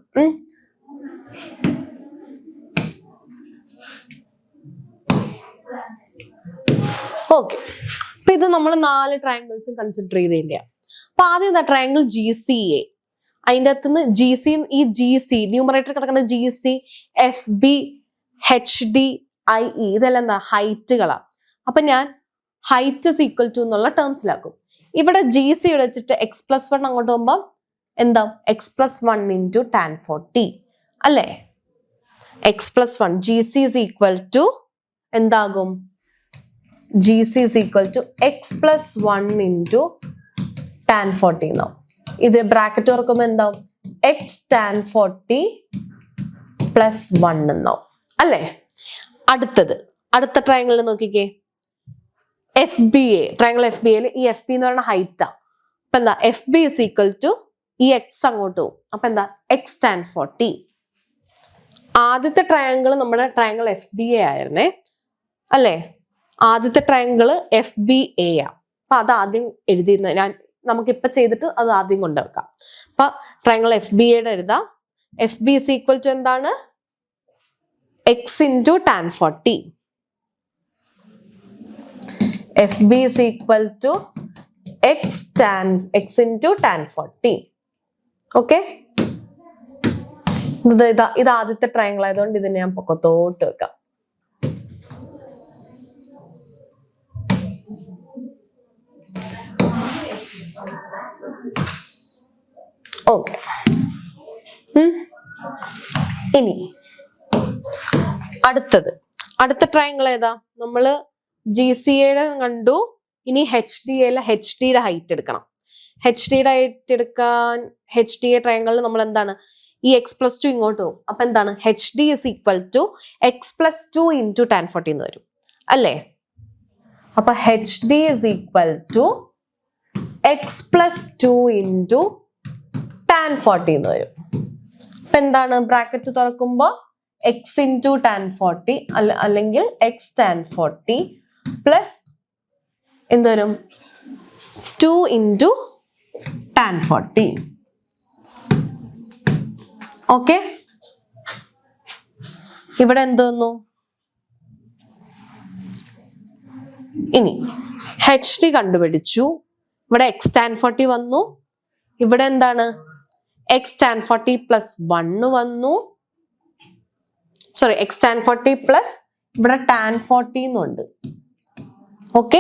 ഓക്കെ, അപ്പൊ ഇത് നമ്മൾ 4 ട്രയാങ്കിൾസും കൺസിഡർ ചെയ്തില്ല. അപ്പൊ ആദ്യം എന്താ? Triangle GCA. അതിൻ്റെ അകത്തുനിന്ന് GC, ഈ GC ന്യൂമറേറ്റർ കിടക്കുന്ന GC, FB, HD, IE ഇതെല്ലാം എന്താ? ഹൈറ്റുകളാ. അപ്പൊ ഞാൻ ഹൈറ്റ് is equal to എന്നുള്ള ടേംസിലാക്കും. ഇവിടെ GC വെച്ചിട്ട് x+1 അങ്ങോട്ട് പോകുമ്പോൾ എന്താ? x+1 × tan 40 അല്ലേ? x+1 GC is equal to എന്താകും? GC is equal to x+1 × tan 40 എന്നാവും. ഇത് ബ്രാക്കറ്റ് തുറക്കുമ്പോൾ എന്താവും? x tan 40 + 1 എന്നാവും അല്ലേ? അടുത്ത ട്രയാങ്കിളിൽ നോക്കിക്കേ. FBA, ട്രയാങ്കിൾ FBA ഈ FB എന്ന് പറയുന്ന ഹൈറ്റാ. അപ്പൊ എന്താ? FB is equal to ഈ x അങ്ങോട്ട് പോകും. അപ്പൊ എന്താ? x tan 40. ആദ്യത്തെ ട്രയാങ്കിൾ നമ്മുടെ ട്രയാങ്കിൾ FBA ആയിരുന്നേ അല്ലേ? ആദ്യത്തെ ട്രയാങ്കിൾ FBA ആ. അപ്പൊ അത് ആദ്യം എഴുതിയിരുന്നത് നമുക്കിപ്പൊ ചെയ്തിട്ട് അത് ആദ്യം കൊണ്ടുവെക്കാം. അപ്പൊ ട്രയാങ്കിൾ FBAയുടെ എഴുതാം. FB is equal to എന്താണ്? x × tan 40. FB is equal to x × tan 40. Okay, ഇത് ആദ്യത്തെ ട്രയാങ്കിൾ ആയതുകൊണ്ട് ഇതിനെ ഞാൻ പൊക്കത്തോട്ട് വെക്കാം. ഓക്കെ, ഇനി അടുത്ത ട്രയാങ്കിൾ ഏതാ? നമ്മള് GCAയുടെ കണ്ടു. ഇനി HDAയിലെ HDയുടെ ഹൈറ്റ് എടുക്കണം. HDയുടെ ഹൈറ്റ് എടുക്കാൻ HDA ട്രയാങ്കിളിൽ നമ്മൾ എന്താണ്? ഈ x+2 ഇങ്ങോട്ട് പോകും. അപ്പൊ എന്താണ്? HD is equal to x+2 × tan 40 എന്ന് വരും അല്ലേ? അപ്പൊ HD is equal to x+2 × tan 40 എന്ന് വരും. അപ്പൊ എന്താണ്? ബ്രാക്കറ്റ് തുറക്കുമ്പോ x × tan 40 അല്ലെങ്കിൽ x tan 40 പ്ലസ് എന്ത് വരും? 2 × tan 40. ഓക്കെ, ഇവിടെ എന്ത് വന്നു? ഇനി HD കണ്ടുപിടിച്ചു. ഇവിടെ x tan 40 വന്നു. ഇവിടെ എന്താണ്? x tan 40 + 1 വന്നു. സോറി, x tan 40 പ്ലസ് ഇവിടെ tan 40 എന്നുണ്ട്. Okay,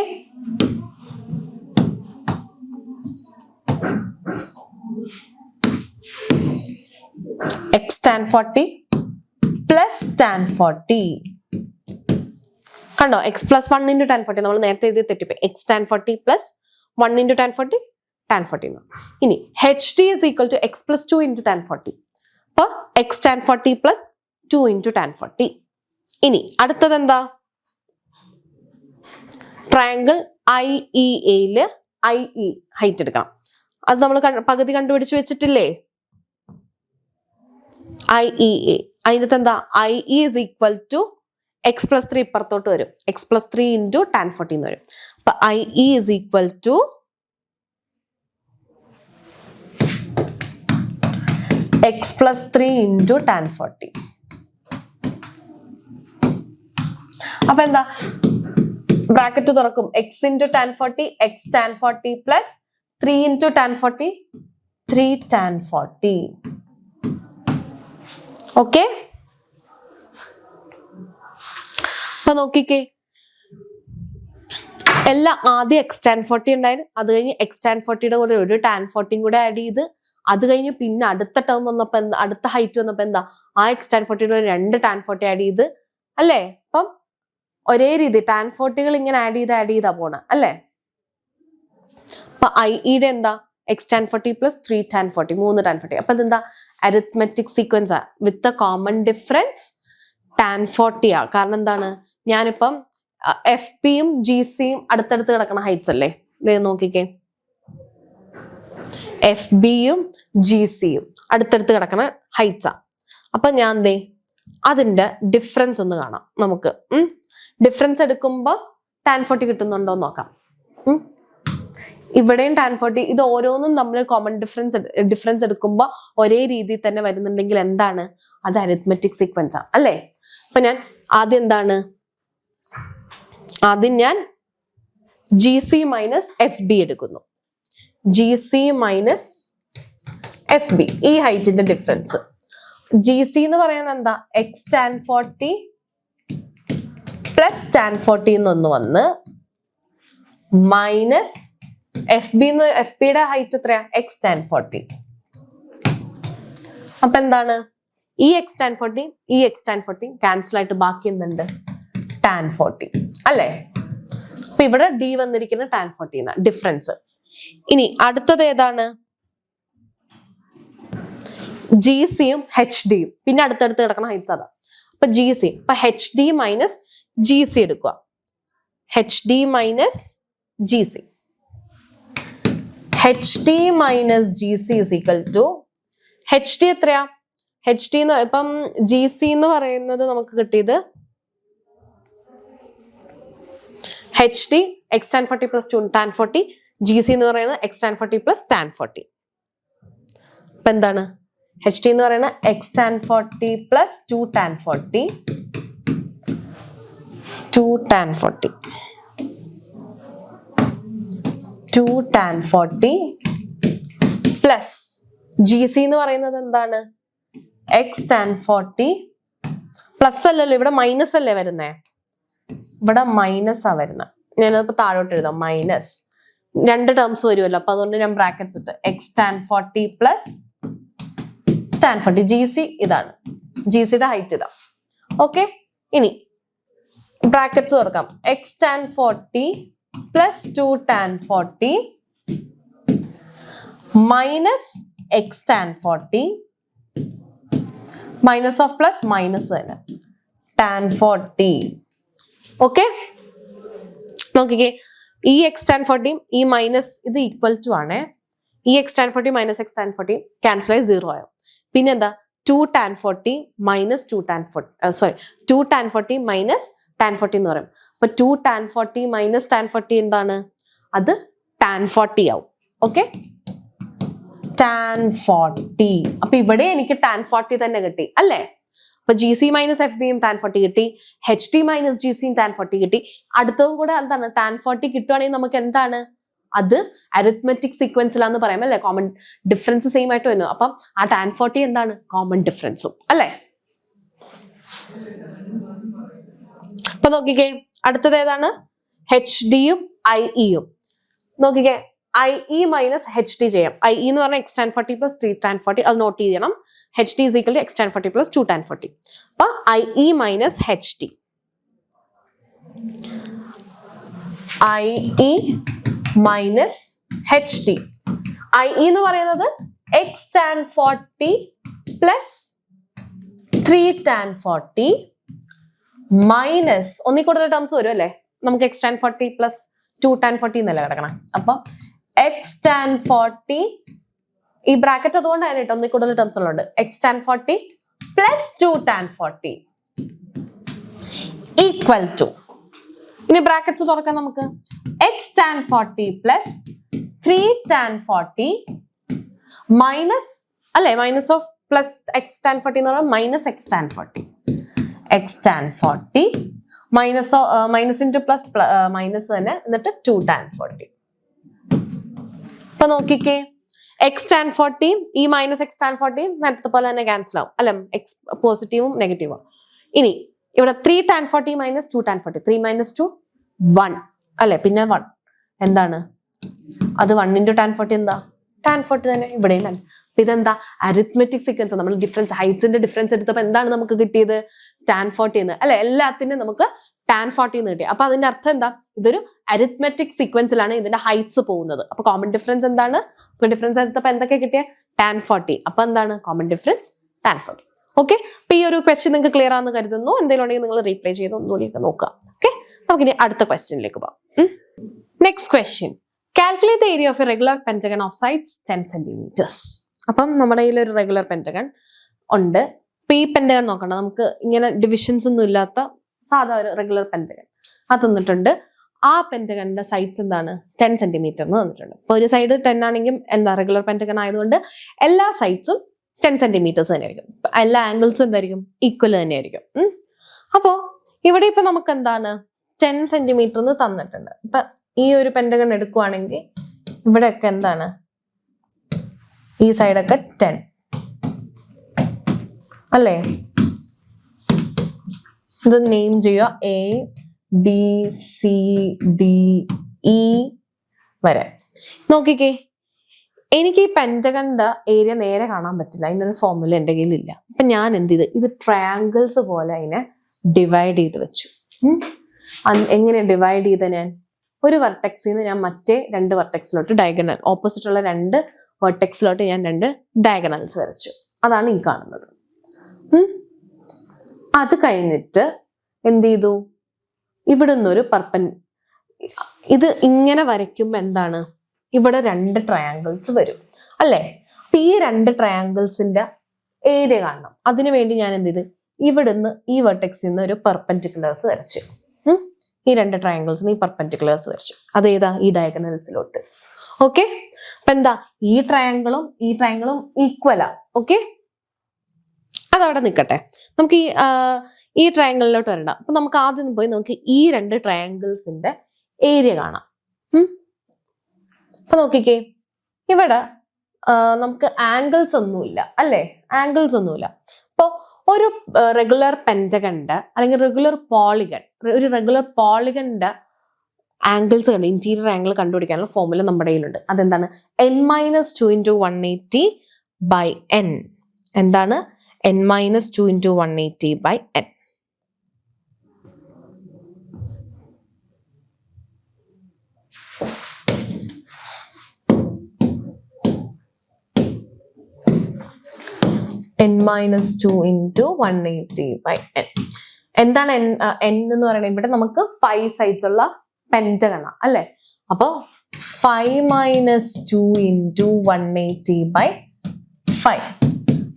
x tan 40 plus tan 40 കണ്ടോ? x+1 × tan 40 നമ്മൾ നേരത്തെ എഴുതി തെറ്റിപ്പോയി. x tan 40 plus 1 × tan 40 tan 40 എന്ന്. ഇനി HD is equal to x+2 × tan 40. അപ്പൊ x tan 40 പ്ലസ് 2 × tan 40. ഇനി അടുത്തത് എന്താ? ട്രയാങ്കിൾ IEAയില് IE ഹൈറ്റ് എടുക്കണം. അത് നമ്മൾ പകുതി കണ്ടുപിടിച്ച് വെച്ചിട്ടില്ലേ? IEA അതിനകത്ത് എന്താ? IE is equal to x+3 ഇപ്പുറത്തോട്ട് വരും. x+3 × tan 40 എന്ന് വരും. അപ്പൊ IE is equal to x plus 3 into tan 40. അപ്പൊ എന്താ ബ്രാക്കറ്റ് തുറക്കും x into tan 40 x tan 40 plus 3 into tan 40 3 tan 40. Okay, അപ്പൊ നോക്കിക്കേ എല്ലാം ആദ്യം x tan 40 ഉണ്ടായിരുന്നു, അത് കഴിഞ്ഞ് x tan 40യുടെ കൂടെ ഒരു tan 40 കൂടെ ആഡ് ചെയ്ത്, അത് കഴിഞ്ഞ് പിന്നെ അടുത്ത ടേം വന്നപ്പോ എന്താ, അടുത്ത ഹൈറ്റ് വന്നപ്പോ എന്താ ആ x tan 40യുടെ രണ്ട് tan 40 ആഡ് ചെയ്ത് അല്ലേ. അപ്പം ഒരേ രീതി tan 40കൾ ഇങ്ങനെ ആഡ് ചെയ്താ പോണ അല്ലേ. അപ്പൊ ഐയുടെ എന്താ x tan 40 plus 3 tan 40 3 tan 40. അപ്പൊ ഇതെന്താ അരിത്മെറ്റിക് സീക്വൻസ് ആ with a common difference tan 40 ആ. കാരണം എന്താണ്, ഞാനിപ്പം എഫ് പിയും ജി സിയും അടുത്തടുത്ത് കിടക്കുന്ന ഹൈറ്റ്സ് അല്ലേ. നോക്കിക്കേ, എഫ് ബിയും ജി സിയും അടുത്തടുത്ത് കിടക്കുന്ന ഹൈറ്റ്സാ. അപ്പൊ ഞാൻ അതിന്റെ ഡിഫറൻസ് ഒന്ന് കാണാം നമുക്ക്. ഡിഫറൻസ് എടുക്കുമ്പോൾ tan 40 കിട്ടുന്നുണ്ടോ എന്ന് നോക്കാം. ഇവിടെയും tan 40, ഇത് ഓരോന്നും നമ്മൾ കോമൺ ഡിഫറൻസ് എടുക്കുമ്പോൾ ഒരേ രീതിയിൽ തന്നെ വരുന്നുണ്ടെങ്കിൽ എന്താണ് അത് അരിത്മെറ്റിക് സീക്വൻസ് ആണ് അല്ലേ. അപ്പൊ ഞാൻ ആദ്യം ഞാൻ G C minus F B എടുക്കുന്നു. G C minus F B, ഈ ഹൈറ്റിന്റെ ഡിഫറൻസ്. ജി സി എന്ന് പറയുന്നത് എന്താ എക്സ് tan 40 പ്ലസ് tan 40 എന്നൊന്ന് വന്ന് മൈനസ് എഫ് ബിയുടെ ഹൈറ്റ് എത്രയാ എക്സ് tan 40. അപ്പൊ എന്താണ് ഈ എക്സ് tan 40 ഈ എക്സ് tan 40 ക്യാൻസൽ ആയിട്ട് ബാക്കി എന്തുണ്ട് tan 40 അല്ലേ. അപ്പൊ ഇവിടെ ഡി വന്നിരിക്കുന്ന tan 40 ഡിഫറൻസ്. ഇനി അടുത്തത് ഏതാണ് ജി സിയും എച്ച് ഡിയും, പിന്നെ അടുത്തടുത്ത് കിടക്കുന്ന ഹൈറ്റ്സ് അതാ. അപ്പൊ ജി സി, അപ്പൊ H D minus G C എടുക്കുക. H D minus G C, H D minus G C is equal to H D എത്രയാ, എച്ച് ഡി ഇപ്പം ജി സി എന്ന് പറയുന്നത് നമുക്ക് കിട്ടിയത് H D X tan 40 plus 2 tan 40, G C എന്ന് പറയുന്നത് X tan 40 plus tan 40. അപ്പൊ എന്താണ് എച്ച് ഡി എന്ന് പറയുന്നത് X tan 40 plus 2 tan 40 2 tan 40 2 tan 40 plus G C എന്ന് പറയുന്നത് എന്താണ് എക്സ് tan 40 പ്ലസ് അല്ലല്ലോ, ഇവിടെ മൈനസ് അല്ലേ വരുന്നേ, ഇവിടെ മൈനസ് ആ വരുന്നത്. ഞാനതിപ്പോ താഴോട്ട് എഴുതാം, മൈനസ് രണ്ട് ടേംസ് വരുമല്ലോ, അപ്പൊ അതുകൊണ്ട് ഞാൻ ബ്രാക്കറ്റ്സ് ഇട്ട് X tan 40 plus tan 40. G C ഇതാണ്, ജി സിയുടെ ഹൈറ്റ് ഇതാ. ഓക്കെ, ഇനി ബ്രാക്കറ്റ്സ് തുറക്കാം. X tan 40 plus 2 tan 40 minus X tan 40 minus of plus minus തന്നെ tan 40. ഓക്കെ, നോക്കിക്കേ ഈ എക്സ് tan 40 ഈ മൈനസ് ഇത് ഈക്വൽ ടു ആണ്. ഈ X tan 40 minus X tan 40 cancel ആയി 0 ആയോ. പിന്നെ എന്താ 2 tan 40 minus 2 tan 40 2 tan 40 minus tan 40 എന്ന് പറയും. അപ്പൊ 2 tan 40 മൈനസ് tan 40 എന്താണ്, അത് tan 40 ആവും. Okay, tan 40. അപ്പൊ ഇവിടെ എനിക്ക് tan 40 തന്നെ കിട്ടി അല്ലേ. അപ്പൊ ജി സി മൈനസ് എഫ് ബിയും tan 40 കിട്ടി, എച്ച് ഡി മൈനസ് ജി സിയും tan 40 കിട്ടി. അടുത്തതും കൂടെ എന്താണ് tan 40 കിട്ടുവാണെങ്കിൽ നമുക്ക് എന്താണ് അത് അരിത്മെറ്റിക് സീക്വൻസിലാന്ന് പറയാം അല്ലെ. കോമൺ ഡിഫറൻസ് സെയിം ആയിട്ട് വരുന്നു. അപ്പം ആ tan 40 എന്താണ് കോമൺ ഡിഫറൻസും അല്ലേ. അപ്പൊ നോക്കിക്കേ അടുത്തത് ഏതാണ് എച്ച് ഡിയും ഐ ഇയും. നോക്കിക്കേ I E minus H D ചെയ്യാം. ഐ ഇ എന്ന് പറഞ്ഞാൽ എക്സ് tan 40 പ്ലസ് 3 tan 40, അത് നോട്ട് ചെയ്യണം. H D is equal to X tan 40 plus 2 tan 40. അപ്പൊ I E minus H D, I E minus H D. I E എന്ന് പറയുന്നത് X tan 40 plus 3 tan 40 minus ഒന്നിൽ കൂടുതൽ terms വരും അല്ലേ. നമുക്ക് എക്സ് tan 40 പ്ലസ് 2 tan 40 എന്നല്ല കിടക്കണം. അപ്പൊ എക്സ് tan 40 ഈ ബ്രാക്കറ്റ് അതുകൊണ്ടാണ് കേട്ടോ ഒന്നിൽ കൂടുതൽ ടേംസ് ഉള്ളത്. X tan 40 plus 2 tan 40 equal to, ഇനി ബ്രാക്കറ്റ്സ് തുറക്കാം നമുക്ക്. X tan 40 plus 3 tan 40 minus അല്ലെ? Minus of plus X tan 40 എന്ന് പറഞ്ഞാൽ minus X tan 40. X tan 40 minus into plus minus തന്നെ, എന്നിട്ട് 2 ടാൻ 40. അപ്പൊ നോക്കിക്കേ, എക്സ് ടാൻ 40 ഈ മൈനസ് എക്സ് ടാൻ 40 നേരത്തെ പോലെ തന്നെ ക്യാൻസൽ ആവും അല്ലെ? എക്സ് പോസിറ്റീവും നെഗറ്റീവും. ഇനി ഇവിടെ 3 ടാൻ 40 മൈനസ് 2 ടാൻ 40, 3 മൈനസ് 2 1 അല്ലെ? പിന്നെ 1 എന്താണ്? അത് 1 ഇൻറ്റു ടാൻ 40 എന്താ? ടാൻ 40 തന്നെ ഇവിടെയും. അപ്പൊ ഇതെന്താ? Arithmetic sequence. നമ്മൾ ഡിഫറൻസ്, ഹൈറ്റ്സിന്റെ ഡിഫറൻസ് എടുത്തപ്പോൾ എന്താണ് നമുക്ക് കിട്ടിയത്? ടാൻ 40 എന്ന് അല്ലെ? എല്ലാത്തിനും നമുക്ക് ടാൻ 40 എന്ന് കിട്ടി. അപ്പൊ അതിന്റെ അർത്ഥം എന്താ? ഇതൊരു അരിത്മെറ്റിക് സീക്വൻസിലാണ് ഇതിന്റെ ഹൈറ്റ്സ് പോകുന്നത്. അപ്പൊ കോമൺ ഡിഫറൻസ് എന്താണ്? ഡിഫറൻസ് എടുത്തപ്പോൾ എന്തൊക്കെ കിട്ടിയ? ടാൻ 40. അപ്പൊ എന്താണ് കോമൺ ഡിഫറൻസ്? ടാൻ 40. ഓക്കെ, അപ്പൊ ഈ ഒരു ക്വസ്റ്റ്യൻ നിങ്ങൾക്ക് ക്ലിയർ ആണെന്ന് കരുതുന്നു. എന്തെങ്കിലും ഉണ്ടെങ്കിൽ നിങ്ങൾ റീപ്ലൈ ചെയ്ത് ഒന്നുകൂടിയൊക്കെ നോക്കുക. ഓക്കെ, നമുക്കിനി അടുത്ത ക്വസ്റ്റ്യനിലേക്ക് പോകാം. Next question, calculate the area of A regular pentagon of sides 10 centimetres. അപ്പം നമ്മുടെ കയ്യിൽ ഒരു റെഗുലർ പെന്റഗൺ ഉണ്ട്. ഇപ്പൊ ഈ പെന്റഗൺ നോക്കണ്ട, നമുക്ക് ഇങ്ങനെ ഡിവിഷൻസ് ഒന്നും ഇല്ലാത്ത സാധാ ഒരു റെഗുലർ പെന്റഗൺ അത് തന്നിട്ടുണ്ട്. ആ പെന്റഗണിന്റെ സൈഡ്സ് എന്താണ്? 10 സെന്റിമീറ്റർ എന്ന് തന്നിട്ടുണ്ട്. ഇപ്പൊ ഒരു സൈഡ് 10 ആണെങ്കിൽ എന്താ? റെഗുലർ പെന്റഗൺ ആയതുകൊണ്ട് എല്ലാ സൈഡ്സും 10 സെന്റിമീറ്റേഴ്സ് തന്നെയായിരിക്കും. എല്ലാ ആംഗിൾസും എന്തായിരിക്കും? ഈക്വൽ തന്നെയായിരിക്കും. അപ്പോ ഇവിടെ ഇപ്പൊ നമുക്ക് എന്താണ്? 10 സെന്റിമീറ്റർ എന്ന് തന്നിട്ടുണ്ട്. ഇപ്പൊ ഈ ഒരു പെന്റഗൺ എടുക്കുവാണെങ്കിൽ ഇവിടെയൊക്കെ എന്താണ്? ഈ സൈഡൊക്കെ 10 അല്ലേ? ഇത് നെയിം ചെയ്യുക, A B C D E വരെ. നോക്കിക്കേ, എനിക്ക് ഈ പെന്റഗണിന്റെ ഏരിയ നേരെ കാണാൻ പറ്റില്ല. അതിനൊരു ഫോർമുല എൻ്റെ കയ്യിലില്ല. അപ്പൊ ഞാൻ എന്ത് ചെയ്ത്, ഇത് ട്രയാങ്കിൾസ് പോലെ അതിനെ ഡിവൈഡ് ചെയ്ത് വെച്ചു. എങ്ങനെ ഡിവൈഡ് ചെയ്ത? ഞാൻ ഒരു വെർട്ടെക്സിൽ നിന്ന് ഞാൻ മറ്റേ 2 വെർട്ടെക്സിലോട്ട് ഡയഗണൽ, ഓപ്പോസിറ്റ് ഉള്ള 2 വെർട്ടെക്സിലോട്ട് ഞാൻ 2 ഡയഗണൽസ് വരച്ചു. അതാണ് ഈ കാണുന്നത്. അത് കഴിഞ്ഞിട്ട് എന്ത് ചെയ്തു? ഇവിടെ നിന്നൊരു ഇത് ഇങ്ങനെ വരയ്ക്കുമ്പോൾ എന്താണ്? ഇവിടെ 2 ട്രയാങ്കിൾസ് വരും അല്ലേ? അപ്പൊ ഈ 2 ട്രയാങ്കിൾസിന്റെ ഏരിയ കാണണം. അതിനു വേണ്ടി ഞാൻ എന്ത് ചെയ്ത്, ഇവിടുന്ന് ഈ വെർട്ടെക്സിൽ നിന്ന് ഒരു പെർപെൻഡിക്കുലേഴ്സ് വരച്ചു. ഈ 2 ട്രയാങ്കിൾസിന് ഈ പെർപെൻഡിക്കുലേഴ്സ് വരച്ചു. അതേതാ? ഈ ഡയഗണൽസിലോട്ട്. ഓക്കെ, അപ്പൊ എന്താ? ഈ ട്രയാങ്കിളും ഈക്വലാ. ഓക്കെ, അതവിടെ നിൽക്കട്ടെ. നമുക്ക് ഈ ട്രയാങ്കിളിലോട്ട് വരണ്ട. അപ്പൊ നമുക്ക് ആദ്യം പോയി നമുക്ക് ഈ 2 ട്രയാങ്കിൾസിന്റെ ഏരിയ കാണാം. അപ്പൊ നോക്കിക്കേ, ഇവിടെ നമുക്ക് ആംഗിൾസ് ഒന്നുമില്ല അല്ലേ? ആംഗിൾസ് ഒന്നുമില്ല. അപ്പൊ ഒരു റെഗുലർ പെന്റഗണിന്റെ അല്ലെങ്കിൽ റെഗുലർ പോളിഗണിന്റെ ആംഗിൾസ് കണ്ട് ഇന്റീരിയർ ആംഗിൾ കണ്ടുപിടിക്കാനുള്ള ഫോർമുല നമ്മുടെ കയ്യിലുണ്ട്. അതെന്താണ്? n-2 × 180 by n. എന്താണ്? n-2 × 180 by n. n-2 × 180 by n. എന്താണ് n എന്ന് പറയുന്നത്? ഇവിടെ നമുക്ക് 5 സൈഡ്സ് ഉള്ള പെന്റഗണ അല്ലെ? അപ്പൊ 5-2 × 180 by 5.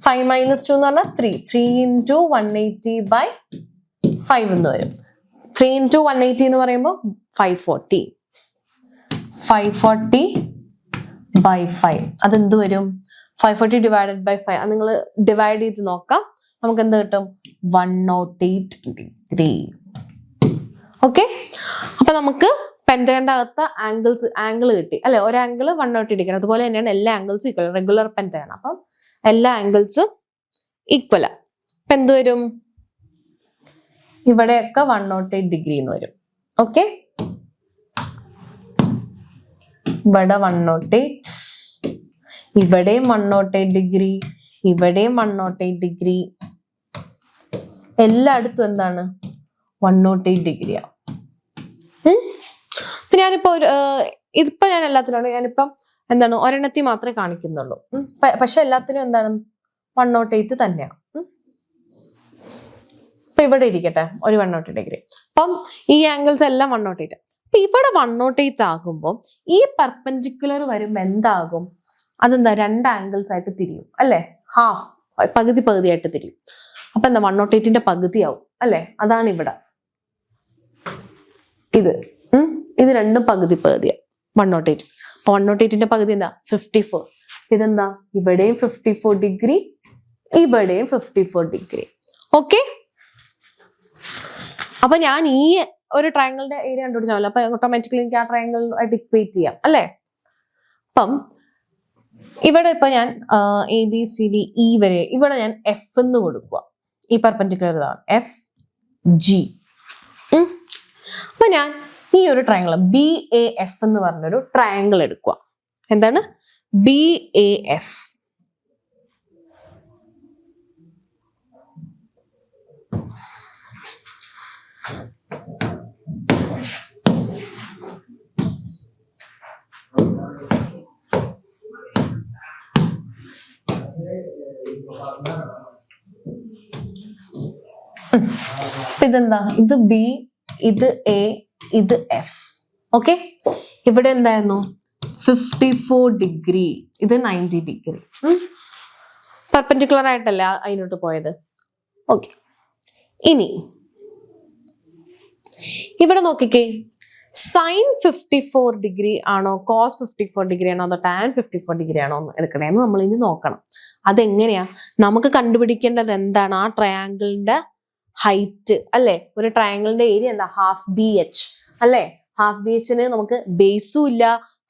5-2 എന്ന് പറഞ്ഞാൽ 3 × 180 by 5 എന്ന് വരും. 3 × 180 എന്ന് പറയുമ്പോൾ 540 by 5. അതെന്ത് വരും? 540 ഡിവൈഡഡ് ബൈ 5. അത് നിങ്ങൾ ഡിവൈഡ് ചെയ്ത് നോക്കാം. നമുക്ക് എന്ത് കിട്ടും? 108 ഡിഗ്രി. ഓക്കെ, അപ്പൊ നമുക്ക് പെന്റഗണിന്റെ അകത്ത് ആംഗിൾ കിട്ടി അല്ലെ? ഒരു ആംഗിൾ 180 ഡിഗ്രി. അതുപോലെ തന്നെയാണ് എല്ലാ ആംഗിൾസും ഈക്വൽ. റെഗുലർ പെന്റഗൺ, അപ്പം എല്ലാ ആംഗിൾസും ഈക്വലാ. അപ്പൊ എന്ത് വരും? ഇവിടെയൊക്കെ 108 ഡിഗ്രി എന്ന് വരും. ഓക്കെ, ഇവിടെ 108, ഇവിടെയും 108 ഡിഗ്രി, ഇവിടെയും 108 ഡിഗ്രി. എല്ലായിടത്തും എന്താണ്? 108 ഡിഗ്രിയാ. ഞാനിപ്പോ ഇതിപ്പോ ഞാൻ എല്ലാത്തിനും ഞാനിപ്പം എന്താണ് ഒരെണ്ണത്തിൽ മാത്രമേ കാണിക്കുന്നുള്ളൂ. പക്ഷെ എല്ലാത്തിനും എന്താണ് 108 തന്നെയാണ്. ഇപ്പൊ ഇവിടെ ഇരിക്കട്ടെ ഒരു 108 ഡിഗ്രി. അപ്പം ഈ ആംഗിൾസ് എല്ലാം 108. അപ്പൊ ഇവിടെ 108 ആകുമ്പോൾ ഈ പെർപെൻഡിക്കുലർ വരുമ്പോ എന്താകും? അതെന്താ? 2 ആംഗിൾസ് ആയിട്ട് തിരിയും അല്ലെ? പകുതിയായിട്ട് തിരിയും. അപ്പൊ എന്താ? 108ന്റെ പകുതിയാവും അല്ലെ? അതാണ് ഇവിടെ ഇത് രണ്ടും പകുതിയാ 108. അപ്പൊ 108ന്റെ പകുതി എന്താ? 54. ഇതെന്താ, ഇവിടെയും 54 ഡിഗ്രി, ഇവിടെയും 54 ഡിഗ്രി. ഓക്കെ, അപ്പൊ ഞാൻ ഈ ഒരു ട്രയാങ്കിളിന്റെ ഏരിയ കണ്ടുപിടിച്ചാൽ അപ്പൊ ഓട്ടോമാറ്റിക്കലി എനിക്ക് ആ ട്രയാങ്കിൾ ആയിട്ട് ഇക്വേറ്റ് ചെയ്യാം അല്ലേ. അപ്പം ഇവിടെ ഇപ്പൊ ഞാൻ ABCDE വരെ ഇവിടെ ഞാൻ F എന്ന് കൊടുക്കുക. ഈ പെർപെൻഡിക്കുലർ ഇതാണ് FG. അപ്പൊ ഞാൻ ഈ ഒരു ട്രയാങ്കിൾ BAF എന്ന് പറഞ്ഞൊരു ട്രയാങ്കിൾ എടുക്കുക. എന്താണ് BAF? ഇതെന്താ, ഇത് B, ഇത് A, ഇത് F. ഓക്കെ, ഇവിടെ എന്തായിരുന്നു 54 ഡിഗ്രി, ഇത് 90 ഡിഗ്രി. പെർപെൻഡിക്കുലർ ആയിട്ടല്ല അതിനോട്ട് പോയത്. ഓക്കെ, ഇനി ഇവിടെ നോക്കിക്കേ, സൈൻ 54 ഡിഗ്രി ആണോ കോസ് 54 ഡിഗ്രി ആണോ അതോ ടാൻ 54 ഡിഗ്രി ആണോ എന്ന് എടുക്കണേന്ന് നമ്മൾ ഇനി നോക്കണം. അതെങ്ങനെയാ നമുക്ക് കണ്ടുപിടിക്കേണ്ടത്? എന്താണ് ആ ട്രയാങ്കിളിന്റെ ഹൈറ്റ് അല്ലെ. ഒരു ട്രയാങ്കിളിന്റെ ഏരിയ എന്താ, ഹാഫ് BH അല്ലെ. ഹാഫ് BHന് നമുക്ക് ബേസും ഇല്ല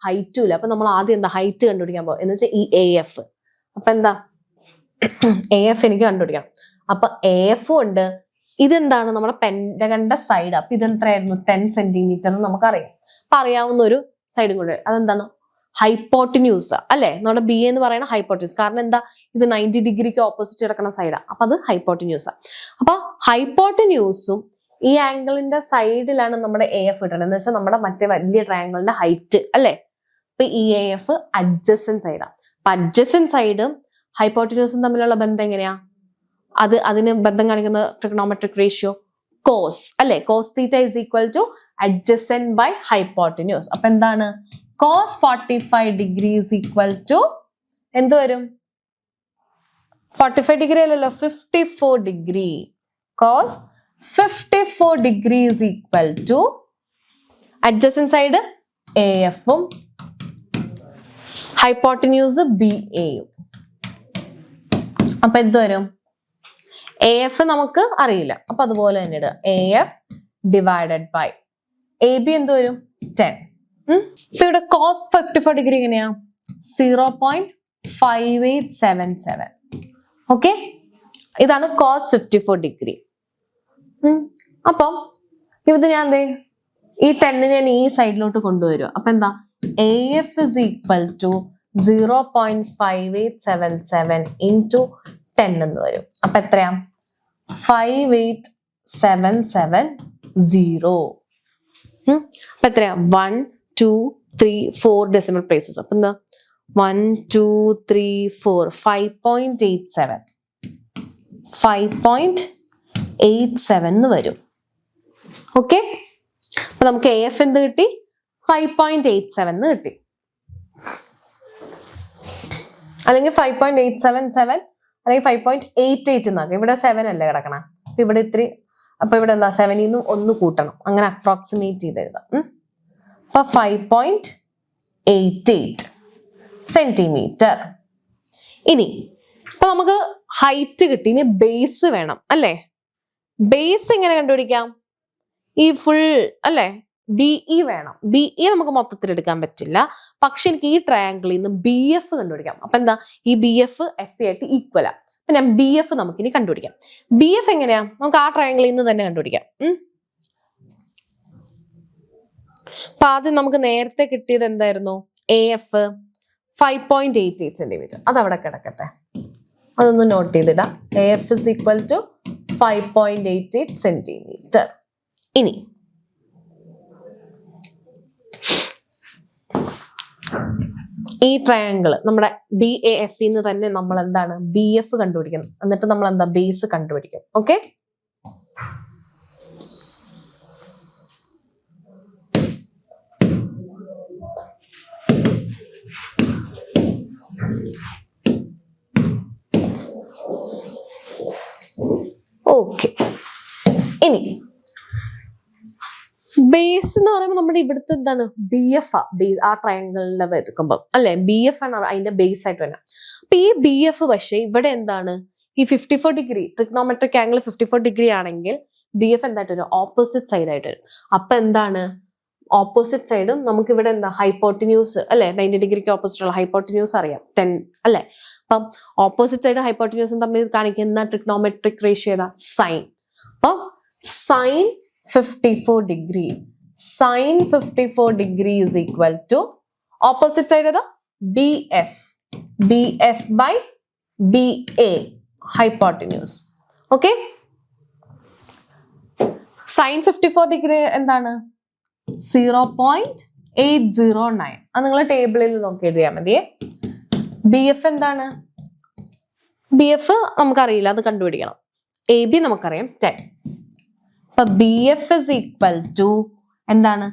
ഹൈറ്റും ഇല്ല. അപ്പൊ നമ്മൾ ആദ്യം എന്താ ഹൈറ്റ് കണ്ടുപിടിക്കാൻ പോകും എന്ന് വെച്ചാൽ ഈ AF. അപ്പൊ എന്താ AF എനിക്ക് കണ്ടുപിടിക്കണം. അപ്പൊ AF ഉണ്ട്. ഇതെന്താണ് നമ്മുടെ പെന്റഗന്റെ സൈഡ്. അപ്പൊ ഇതെത്രയായിരുന്നു 10 സെന്റിമീറ്റർ എന്ന് നമുക്കറിയാം. അപ്പൊ അറിയാവുന്ന ഒരു സൈഡും കൂടെ, അതെന്താണ് ഹൈപ്പോട്ടിന്യൂസ് അല്ലെ. നമ്മുടെ BA എന്ന് പറയുന്ന ഹൈപ്പോട്ടിന്യൂസ്. കാരണം എന്താ, ഇത് 90 ഡിഗ്രിക്ക് ഓപ്പോസിറ്റ് കിടക്കുന്ന സൈഡാ. അപ്പൊ അത് ഹൈപ്പോട്ടിന്യൂസാ. അപ്പൊ ഹൈപ്പോട്ടിന്യൂസും ഈ ആംഗിളിന്റെ സൈഡിലാണ് നമ്മുടെ AF കിട്ടുന്നത്. എന്ന് വെച്ചാൽ നമ്മുടെ മറ്റേ വലിയ ട്രയാങ്കിളിന്റെ ഹൈറ്റ് അല്ലെ. അപ്പൊ ഈ AF അഡ്ജസന്റ് സൈഡാ. അപ്പൊ അഡ്ജസന്റ് സൈഡും ഹൈപ്പോട്ടിന്യൂസും തമ്മിലുള്ള ബന്ധം എങ്ങനെയാ? അതിന് ബന്ധം കാണിക്കുന്ന ട്രിഗണോമെട്രിക് റേഷ്യോ കോസ് അല്ലെ. Cos theta is equal to adjacent by hypotenuse. അപ്പൊ എന്താണ്, cos 45 degree is equal to എന്ത് വരും? 45 ഡിഗ്രി അല്ലല്ലോ, 54 degree. Cos 54 degree is equal to adjacent side AFഉം ഹൈപ്പോട്ടിന്യൂസ് BAയും. അപ്പൊ എന്ത് വരും? AF നമുക്ക് അറിയില്ല, അപ്പൊ അതുപോലെ തന്നെ ഇടുക. AF ഡിവൈഡഡ് ബൈ AB എന്ത് വരും? 10. ഇപ്പൊ ഇവിടെ കോസ് 54 ഡിഗ്രി എങ്ങനെയാ? 0.5877. ഓക്കെ, ഇതാണ് കോസ് 54 ഡിഗ്രി. അപ്പം ഇത് ഞാൻ എന്തേ ഈ 10 ഞാൻ ഈ സൈഡിലോട്ട് കൊണ്ടുവരും. അപ്പൊ എന്താ, AF is equal to 0.5877 into 10 എന്ന് വരും. അപ്പൊ എത്രയാ? 58770. അപ്പൊ എത്രയാ? 1, 2, 3, 4 ഡെസിമൽ പ്ലേസസ്. അപ്പൊ എന്താ 1, 2, 3, 4 5.87 എന്ന് വരും. ഓക്കെ, അപ്പൊ നമുക്ക് AF എന്ത് കിട്ടി? 5.87 എന്ന് കിട്ടി. അല്ലെങ്കിൽ 5.877 അല്ലെങ്കിൽ 5.88 എന്നാകും. ഇവിടെ 7 അല്ലേ കിടക്കണം. അപ്പൊ ഇവിടെ ഇത്തിരി, അപ്പൊ ഇവിടെ എന്താ 7 ന്ന് 1 കൂട്ടണം. അങ്ങനെ അപ്രോക്സിമേറ്റ് ചെയ്ത് എഴുതാം. അപ്പൊ 5.88 സെന്റിമീറ്റർ. ഇനി ഇപ്പൊ നമുക്ക് ഹൈറ്റ് കിട്ടി, ഇനി ബേസ് വേണം അല്ലേ. ബേസ് എങ്ങനെ കണ്ടുപിടിക്കാം? ഈ ഫുൾ അല്ലേ BE വേണം. BE നമുക്ക് മൊത്തത്തിൽ എടുക്കാൻ പറ്റില്ല, പക്ഷെ എനിക്ക് ഈ ട്രയാങ്കിളിൽ നിന്ന് BF കണ്ടുപിടിക്കാം. അപ്പൊ എന്താ, ഈ BF FA ആയിട്ട് ഈക്വലാ. അപ്പൊ ഞാൻ BF നമുക്കിനി കണ്ടുപിടിക്കാം. BF എങ്ങനെയാ? നമുക്ക് ആ ട്രയാങ്കിളിൽ നിന്ന് തന്നെ കണ്ടുപിടിക്കാം. അപ്പൊ ആദ്യം നമുക്ക് നേരത്തെ കിട്ടിയത് എന്തായിരുന്നു? AF 5.88 centimetre. അതവിടെ കിടക്കട്ടെ, അതൊന്ന് നോട്ട് ചെയ്തിടാം. AF is equal to 5.88 centimetre. ഇനി ഈ ട്രയാങ്കിൾ നമ്മുടെ BAF ന്ന് തന്നെ നമ്മൾ എന്താണ് BF കണ്ടുപിടിക്കണം. എന്നിട്ട് നമ്മൾ എന്താ ബേസ് കണ്ടുപിടിക്കും. Okay, okay. ഇനി ബേസ് എന്ന് പറയുമ്പോൾ നമ്മുടെ ഇവിടുത്തെ എന്താണ് ബി എഫ് ആ ബേസ് ആ ട്രയാങ്കിളിലെ എടുക്കുമ്പോൾ അല്ലെ, ബി എഫ് ആണ് അതിന്റെ ബേസ് ആയിട്ട് വരുന്നത്. അപ്പൊ ഈ ബി എഫ് പക്ഷേ ഇവിടെ എന്താണ് ഈ 54 ഡിഗ്രി ട്രിഗ്നോമെട്രിക് ആംഗിൾ 54 ഡിഗ്രി ആണെങ്കിൽ ബി എഫ് എന്തായിട്ട് വരും, ഓപ്പോസിറ്റ് സൈഡ് ആയിട്ട് വരും. അപ്പൊ എന്താണ് ഓപ്പോസിറ്റ് സൈഡും നമുക്ക് ഇവിടെ എന്താ ഹൈപ്പോട്ടിന്യൂസ് അല്ലെ, 90 ഡിഗ്രിക്ക് ഓപ്പോസിറ്റ് ഉള്ള ഹൈപ്പോട്ടിന്യൂസ് അറിയാം 10 അല്ലെ. അപ്പം ഓപ്പോസിറ്റ് സൈഡ് ഹൈപ്പോട്ടിന്യൂസും തമ്മിൽ കാണിക്കുന്ന ട്രിഗ്നോമെട്രിക് റേഷ്യോ ഏതാ, സൈൻ. അപ്പം sign 54 degree. Sin 54 degree is equal to opposite side ഏതാ BF. BF by BA hypotenuse. Okay? Sin 54 degree എന്താണ് 0.809. അത് നിങ്ങൾ ടേബിളിൽ നോക്കി എഴുതിയാൽ മതിയേ. BF എന്താണ്, BF നമുക്കറിയില്ല, അത് കണ്ടുപിടിക്കണം. AB നമുക്കറിയാം 10. അപ്പൊ B F is equal to എന്താണ്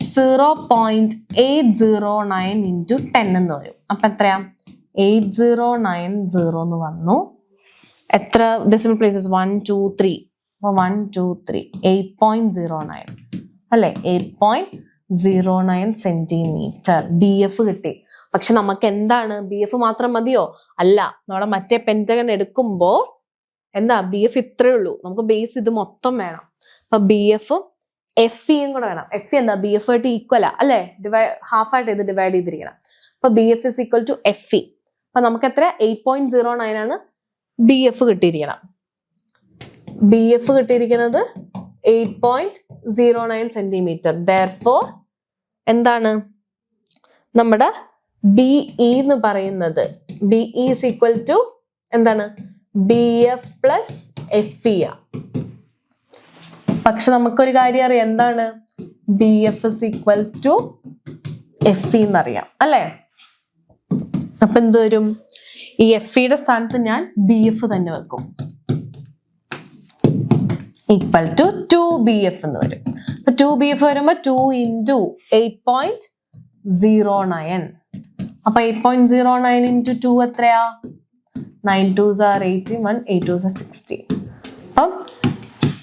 0.809 ഇൻറ്റു 10 എന്ന് വരും. അപ്പൊ എത്രയാ 8090 എന്ന് വന്നു. എത്ര ഡെസിമൽ പ്ലേസസ് 1 2 3. അപ്പൊ 1 2 3 8.09 അല്ലെ, 8.09 സെന്റിമീറ്റർ ബി എഫ് കിട്ടി. പക്ഷെ നമുക്ക് എന്താണ് ബി എഫ് മാത്രം മതിയോ, അല്ല, നമ്മളെ മറ്റേ പെന്റഗൺ എടുക്കുമ്പോൾ എന്താ ബി എഫ് ഇത്രയേ ഉള്ളൂ, നമുക്ക് ബേസ് ഇത് മൊത്തം വേണം. അപ്പൊ ബി എഫ് എഫ് ഇയും കൂടെ വേണം. എഫ് എന്താ ബി എഫ് ആയിട്ട് ഈക്വലാ അല്ലെ, ഹാഫ് ആയിട്ട് ഇത് ഡിവൈഡ് ചെയ്തിരിക്കണം. അപ്പൊ B F is equal to F E. അപ്പൊ നമുക്ക് എത്ര 8.09 ആണ് ബി എഫ് കിട്ടിയിരിക്കണം. ബി എഫ് കിട്ടിയിരിക്കുന്നത് 8.09 സെന്റിമീറ്റർ. ദെയർഫോർ എന്താണ് നമ്മുടെ ബി ഇ എന്ന് പറയുന്നത്, B E is equal to എന്താണ് B F plus F E. പക്ഷെ നമുക്കൊരു കാര്യം അറിയാം, എന്താണ് B F is equal to F E എന്നറിയാം അല്ലെ. അപ്പൊ എന്ത് വരും, ഈ എഫ് ഇയുടെ സ്ഥാനത്ത് ഞാൻ ബി എഫ് തന്നെ വെക്കും. ഈക്വൽ ടു 2BF എന്ന് വരും. അപ്പൊ 2BF വരുമ്പോ 2 ഇൻറ്റു 8.09. അപ്പൊ 8.09 ഇൻറ്റു 2 എത്രയാ, 9 2s are 81, 8 2s are 60. അപ്പം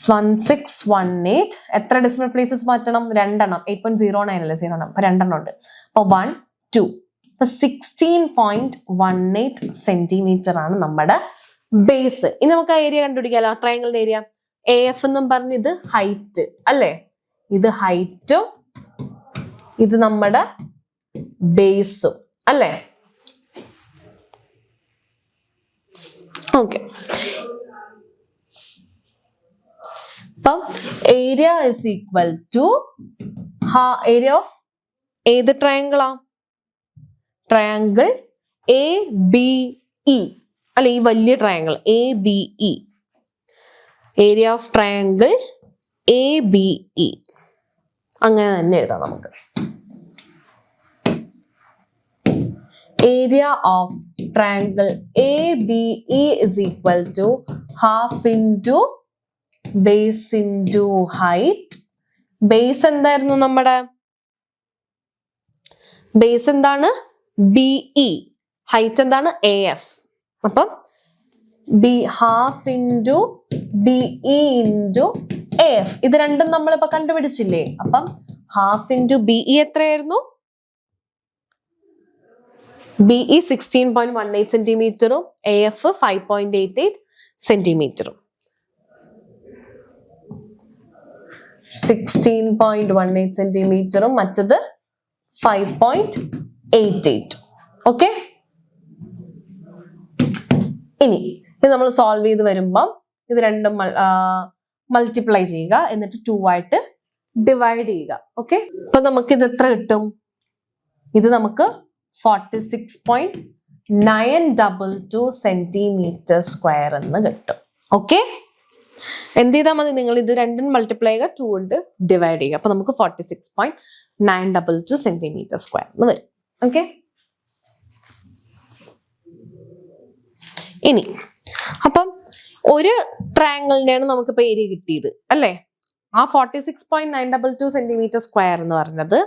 1618. എത്ര ഡെസിമൽ പ്ലേസസ് മാറ്റണം, 2 എണ്ണം. 8.09 അല്ലേ, 0 എണ്ണം. അപ്പൊ 2 എണ്ണം ഉണ്ട്. അപ്പൊ 1 2. അപ്പൊ 16.18 സെന്റിമീറ്റർ ആണ് നമ്മുടെ ബേസ്. ഇനി നമുക്ക് ആ ഏരിയ കണ്ടുപിടിക്കാലോ, ട്രയാങ്കിളിന്റെ ഏരിയ. എ എഫ് എന്നും പറഞ്ഞ് ഇത് ഹൈറ്റ് അല്ലേ, ഇത് ഹൈറ്റും ഇത് നമ്മുടെ ബേസും അല്ലേ. ഓക്കെ, അപ്പം area is equal to area of ഏത് ട്രയാങ്കിളാ, ട്രയാങ്കിൾ എ ബി ഇ അല്ലെ, ഈ വലിയ triangle A B E. Area of triangle A B E അങ്ങനെ തന്നെ എഴുതാം നമുക്ക്. Area of triangle A B E is equal to half into base into height. Base എന്തായിരുന്നു നമ്മുടെ ബേസ്, എന്താണ് ബി ഇ. ഹൈറ്റ് എന്താണ് എ എഫ്. അപ്പം B half into B E into A F. ഇത് രണ്ടും നമ്മളിപ്പോ കണ്ടുപിടിച്ചില്ലേ. അപ്പം ഹാഫ് ഇൻറ്റു ബി ഇ എത്രയായിരുന്നു, ബി ഇ 16.18 സെന്റിമീറ്ററും എ എഫ് 5.88 സെന്റിമീറ്ററും. 16.18 സെന്റിമീറ്ററും മറ്റത് 5.88. ഓക്കെ, ഇനി ഇത് നമ്മൾ സോൾവ് ചെയ്ത് വരുമ്പം ഇത് രണ്ടും മൾട്ടിപ്ലൈ ചെയ്യുക, എന്നിട്ട് 2 ആയിട്ട് ഡിവൈഡ് ചെയ്യുക. ഓക്കെ, അപ്പൊ നമുക്ക് ഇത് എത്ര കിട്ടും, ഇത് നമുക്ക് 46.922 സെന്റിമീറ്റർ സ്ക്വയർ എന്ന് കിട്ടും. ഓക്കെ, എന്ത് ചെയ്താൽ മതി, നിങ്ങൾ ഇത് രണ്ടും മൾട്ടിപ്ലൈ ചെയ്യുക, 2 കൊണ്ട് ഡിവൈഡ് ചെയ്യുക. അപ്പൊ നമുക്ക് 46.922 സെന്റിമീറ്റർ സ്ക്വയർ എന്ന് വരും. ഓക്കെ, ഇനി അപ്പം ഒരു ട്രയാങ്കിളിനെയാണ് നമുക്കിപ്പോൾ ഏരിയ കിട്ടിയത് അല്ലേ. ആ 46.922 സെന്റിമീറ്റർ സ്ക്വയർ എന്ന് പറഞ്ഞത്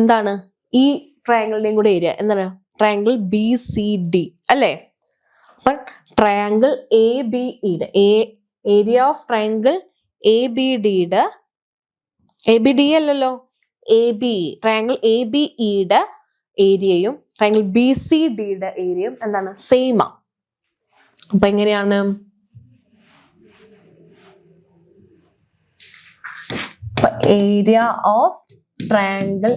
എന്താണ്, ഈ ട്രയാങ്കിളിന്റെയും കൂടെ ഏരിയ എന്താണ്, ട്രയാങ്കിൾ ബി സി ഡി അല്ലേ. അപ്പം ട്രയാങ്കിൾ എ ബി ഇയുടെ area of triangle A B ഡിയുടെ ABD അല്ലല്ലോ, ABE, ട്രയാങ്കിൾ ABEയുടെ ഏരിയയും ട്രയാങ്കിൾ BCDയുടെ ഏരിയയും എന്താണ്, സെയിം ആ. അപ്പൊ എങ്ങനെയാണ്, area of triangle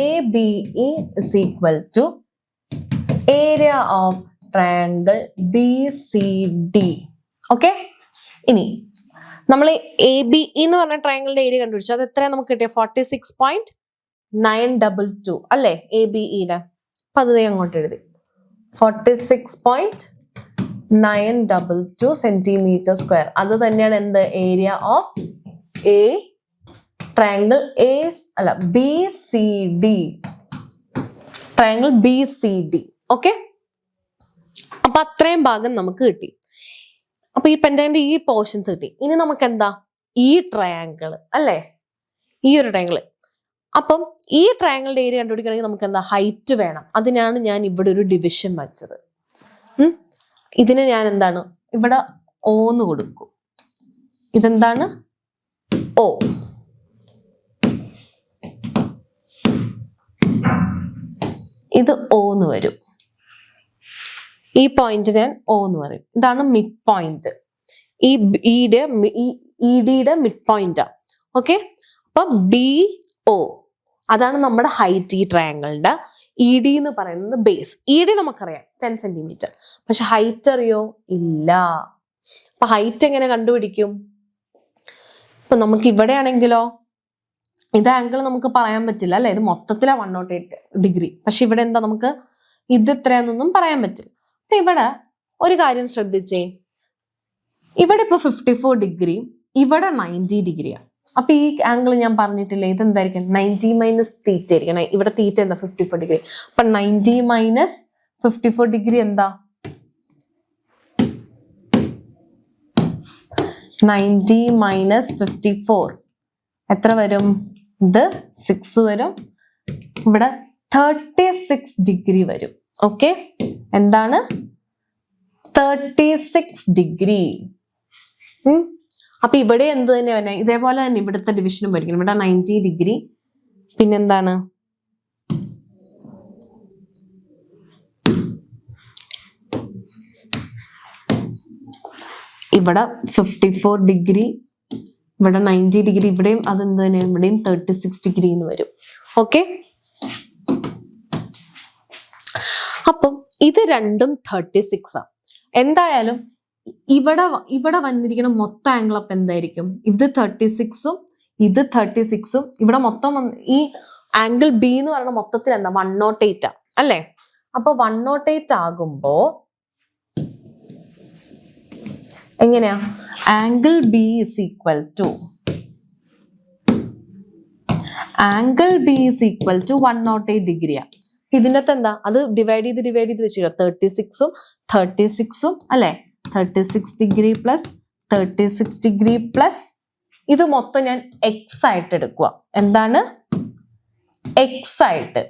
ABE is equal to area of triangle BCD. Okay, ഇനി നമ്മൾ ABE എന്ന് പറഞ്ഞ ട്രയാങ്കിളിന്റെ ഏരിയ കണ്ടുപിടിച്ചു. അത് എത്രയാണ് നമുക്ക് കിട്ടിയ? 46.922 അല്ലേ ABEയുടെ. അപ്പൊ അത് അങ്ങോട്ട് എഴുതി 46.922 സെന്റിമീറ്റർ സ്ക്വയർ. അത് തന്നെയാണ് എന്ത്, area of triangle BCD, triangle BCD. Okay, അപ്പൊ അത്രയും ഭാഗം നമുക്ക് കിട്ടി. അപ്പൊ ഈ പെന്റഗന്റെ ഈ പോർഷൻസ് കിട്ടി. ഇനി നമുക്ക് എന്താ, ഈ ട്രയാങ്കിൾ അല്ലേ, ഈ ഒരു ട്രയാങ്കിൾ. അപ്പം ഈ ട്രയാങ്കിളിന്റെ ഏരിയ കണ്ടുപിടിക്കണമെങ്കിൽ നമുക്ക് എന്താ, ഹൈറ്റ് വേണം. അതിനാണ് ഞാൻ ഇവിടെ ഒരു ഡിവിഷൻ വെച്ചത്. ഇതിന് ഞാൻ എന്താണ്, ഇവിടെ O എന്ന് കൊടുക്കും. ഇതെന്താണ്, O. ഇത് O എന്ന് വരും. ഈ പോയിന്റ് ഞാൻ O എന്ന് പറയും. ഇതാണ് മിഡ് പോയിന്റ്. ഈ EDയുടെ മിഡ് പോയിന്റാ. ഓക്കെ, അപ്പൊ BO അതാണ് നമ്മുടെ ഹൈറ്റ് ഈ ട്രയാങ്കിളിന്റെ. ED എന്ന് പറയുന്നത് ബേസ്. ED നമുക്കറിയാം 10 സെന്റിമീറ്റർ. പക്ഷെ ഹൈറ്റ് അറിയോ? ഇല്ല. അപ്പൊ ഹൈറ്റ് എങ്ങനെ കണ്ടുപിടിക്കും? ഇപ്പൊ നമുക്ക് ഇവിടെ ആണെങ്കിലോ, ഇത് ആംഗിൾ നമുക്ക് പറയാൻ പറ്റില്ല അല്ലെ, ഇത് മൊത്തത്തിലാ 108 ഡിഗ്രി. പക്ഷെ ഇവിടെ എന്താ, നമുക്ക് ഇത് എത്രയാണെന്നൊന്നും പറയാൻ പറ്റില്ല. അപ്പൊ ഇവിടെ ഒരു കാര്യം ശ്രദ്ധിച്ചേ, ഇവിടെ ഇപ്പൊ 54 ഡിഗ്രി, ഇവിടെ 90 ഡിഗ്രിയാണ്. അപ്പൊ ഈ ആംഗിൾ ഞാൻ പറഞ്ഞിട്ടില്ലേ, ഇതെന്തായിരിക്കും, 90 മൈനസ് തീറ്റ ആയിരിക്കണം. ഇവിടെ തീറ്റ എന്താ, 54 ഡിഗ്രി. അപ്പൊ 90 മൈനസ് 54 ഡിഗ്രി എന്താ, 90 മൈനസ് 54 എത്ര വരും? ഇത് 6 വരും. ഇവിടെ 36 ഡിഗ്രി വരും. ഓക്കെ, എന്താണ്, 36 ഡിഗ്രി. അപ്പൊ ഇവിടെ എന്ത് തന്നെ വന്നെ, ഇതേപോലെ തന്നെ ഇവിടുത്തെ ഡിവിഷനും വരിക്കണം. ഇവിടെ 90 ഡിഗ്രി, പിന്നെന്താണ്, ഇവിടെ 54 ഡിഗ്രി, ഇവിടെ 90 ഡിഗ്രി, ഇവിടെയും അതെന്ത് തന്നെ, ഇവിടെയും 36 ഡിഗ്രി എന്ന് വരും. ഓക്കെ, അപ്പം ഇത് രണ്ടും 36 ആ. എന്തായാലും ഇവിടെ വന്നിരിക്കുന്ന മൊത്തം ആംഗിൾ അപ്പം എന്തായിരിക്കും, ഇത് 36ഉം ഇത് 36ഉം. ഇവിടെ മൊത്തം ഈ ആംഗിൾ B എന്ന് പറയുന്ന മൊത്തത്തിൽ എന്താ, 108 ആ അല്ലേ. അപ്പൊ 108 ആകുമ്പോ എങ്ങനെയാ, angle B is equal to 108 ഡിഗ്രിയാ. ഇതിൻ്റെ അകത്ത് എന്താ, അത് ഡിവൈഡ് ചെയ്ത് വെച്ചിട്ട് 36ഉം അല്ലെ, 36 ഡിഗ്രി പ്ലസ് 36 ഡിഗ്രി പ്ലസ് ഇത് മൊത്തം ഞാൻ എക്സ് ആയിട്ട് എടുക്കുക. എന്താണ്, എക്സ് ആയിട്ട്.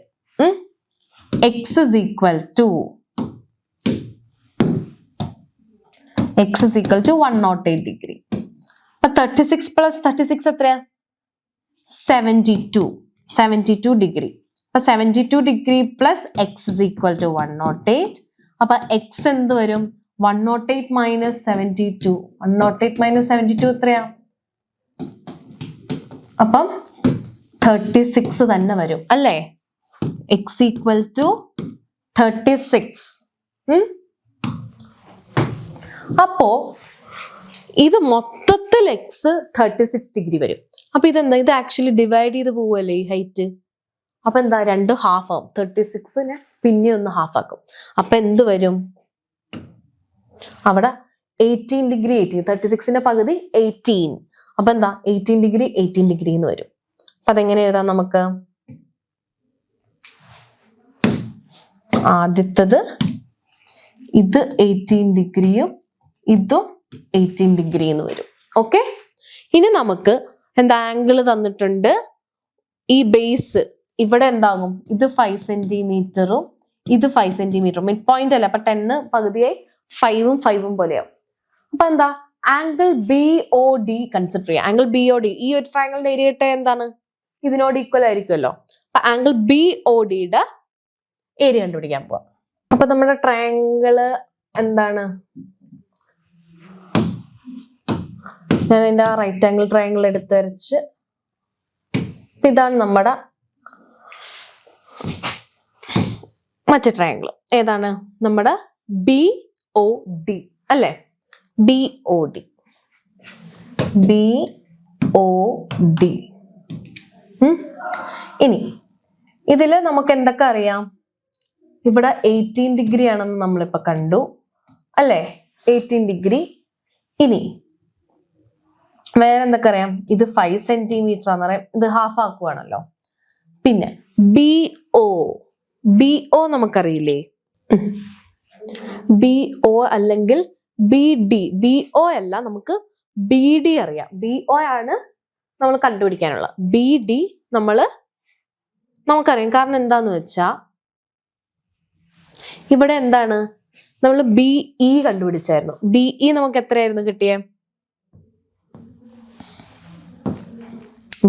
X is equal to 108 degree. അപ്പൊ 36 പ്ലസ് 36 എത്രയാ, 72 ഡിഗ്രി. അപ്പൊ 72 degree plus X is equal to 108. അപ്പൊ എക്സ് എന്ത് വരും, 108 മൈനസ് 72. 108 മൈനസ് 72 എത്രയാ, അപ്പം 36 തന്നെ വരും അല്ലേ. X equal to 36. അപ്പോ ഇത് മൊത്തത്തിൽ എക്സ് 36 ഡിഗ്രി വരും. അപ്പൊ ഇതെന്താ, ഇത് ആക്ച്വലി ഡിവൈഡ് ചെയ്ത് പോവല്ലേ ഈ ഹൈറ്റ്. അപ്പൊ എന്താ, 2 ഹാഫ് ആവും. 36നെ പിന്നെ ഒന്ന് ഹാഫ് ആക്കും. അപ്പൊ എന്ത് വരും, അവിടെ 18 ഡിഗ്രി 36ന്റെ പകുതി 18. അപ്പൊ എന്താ, 18 ഡിഗ്രി എന്ന് വരും. അപ്പൊ അതെങ്ങനെ എഴുതാം നമുക്ക്, ആദ്യത്തത് ഇത് 18 ഡിഗ്രിയും ഇതും 18 ഡിഗ്രി എന്ന് വരും. ഓക്കെ, ഇനി നമുക്ക് എന്താ, ആംഗിൾ തന്നിട്ടുണ്ട്. ഈ ബേസ് ഇവിടെ എന്താകും, ഇത് 5 സെന്റിമീറ്ററും ഇത് 5 സെന്റിമീറ്ററും. മിഡ് പോയിന്റ് അല്ല, അപ്പൊ 10 പകുതിയായി 5ഉം പോലെയാവും. അപ്പൊ എന്താ, ആംഗിൾ BOD കൺസിഡർ ചെയ്യാം. ആംഗിൾ BOD ഈ ഒരു ട്രയാങ്കിളിന്റെ ഏരിയ എന്താണ്, ഇതിനോട് ഈക്വൽ ആയിരിക്കുമല്ലോ. അപ്പൊ ആംഗിൾ BODയുടെ ഏരിയ കണ്ടുപിടിക്കാൻ പോവാം. അപ്പൊ നമ്മുടെ ട്രയാങ്കിള് എന്താണ്? ഞാൻ എൻ്റെ റൈറ്റ് ആംഗിൾ ട്രയാങ്കിൾ എടുത്ത് വരച്ച് ഇതാണ് നമ്മുടെ മറ്റേ ട്രയാങ്കിൾ. ഏതാണ്? നമ്മുടെ BOD അല്ലേ? BOD ഇനി ഇതില് നമുക്ക് എന്തൊക്കെ അറിയാം? ഇവിടെ 18 ഡിഗ്രി ആണെന്ന് നമ്മളിപ്പോ കണ്ടു അല്ലേ? 18 ഡിഗ്രി. ഇനി വേറെ എന്തൊക്കെ അറിയാം? ഇത് 5 സെന്റിമീറ്റർ ആണെന്ന് അറിയാം. ഇത് ഹാഫ് ആക്കുവാണല്ലോ. പിന്നെ BO നമുക്കറിയില്ലേ? BO അല്ലെങ്കിൽ BD. BO അല്ല, നമുക്ക് BD അറിയാം. BO ആണ് നമ്മൾ കണ്ടുപിടിക്കാനുള്ളത്. BD നമുക്കറിയാം. കാരണം എന്താന്ന് വെച്ചാ ഇവിടെ എന്താണ്? നമ്മൾ BE കണ്ടുപിടിച്ചായിരുന്നു. BE നമുക്ക് എത്രയായിരുന്നു കിട്ടിയേ?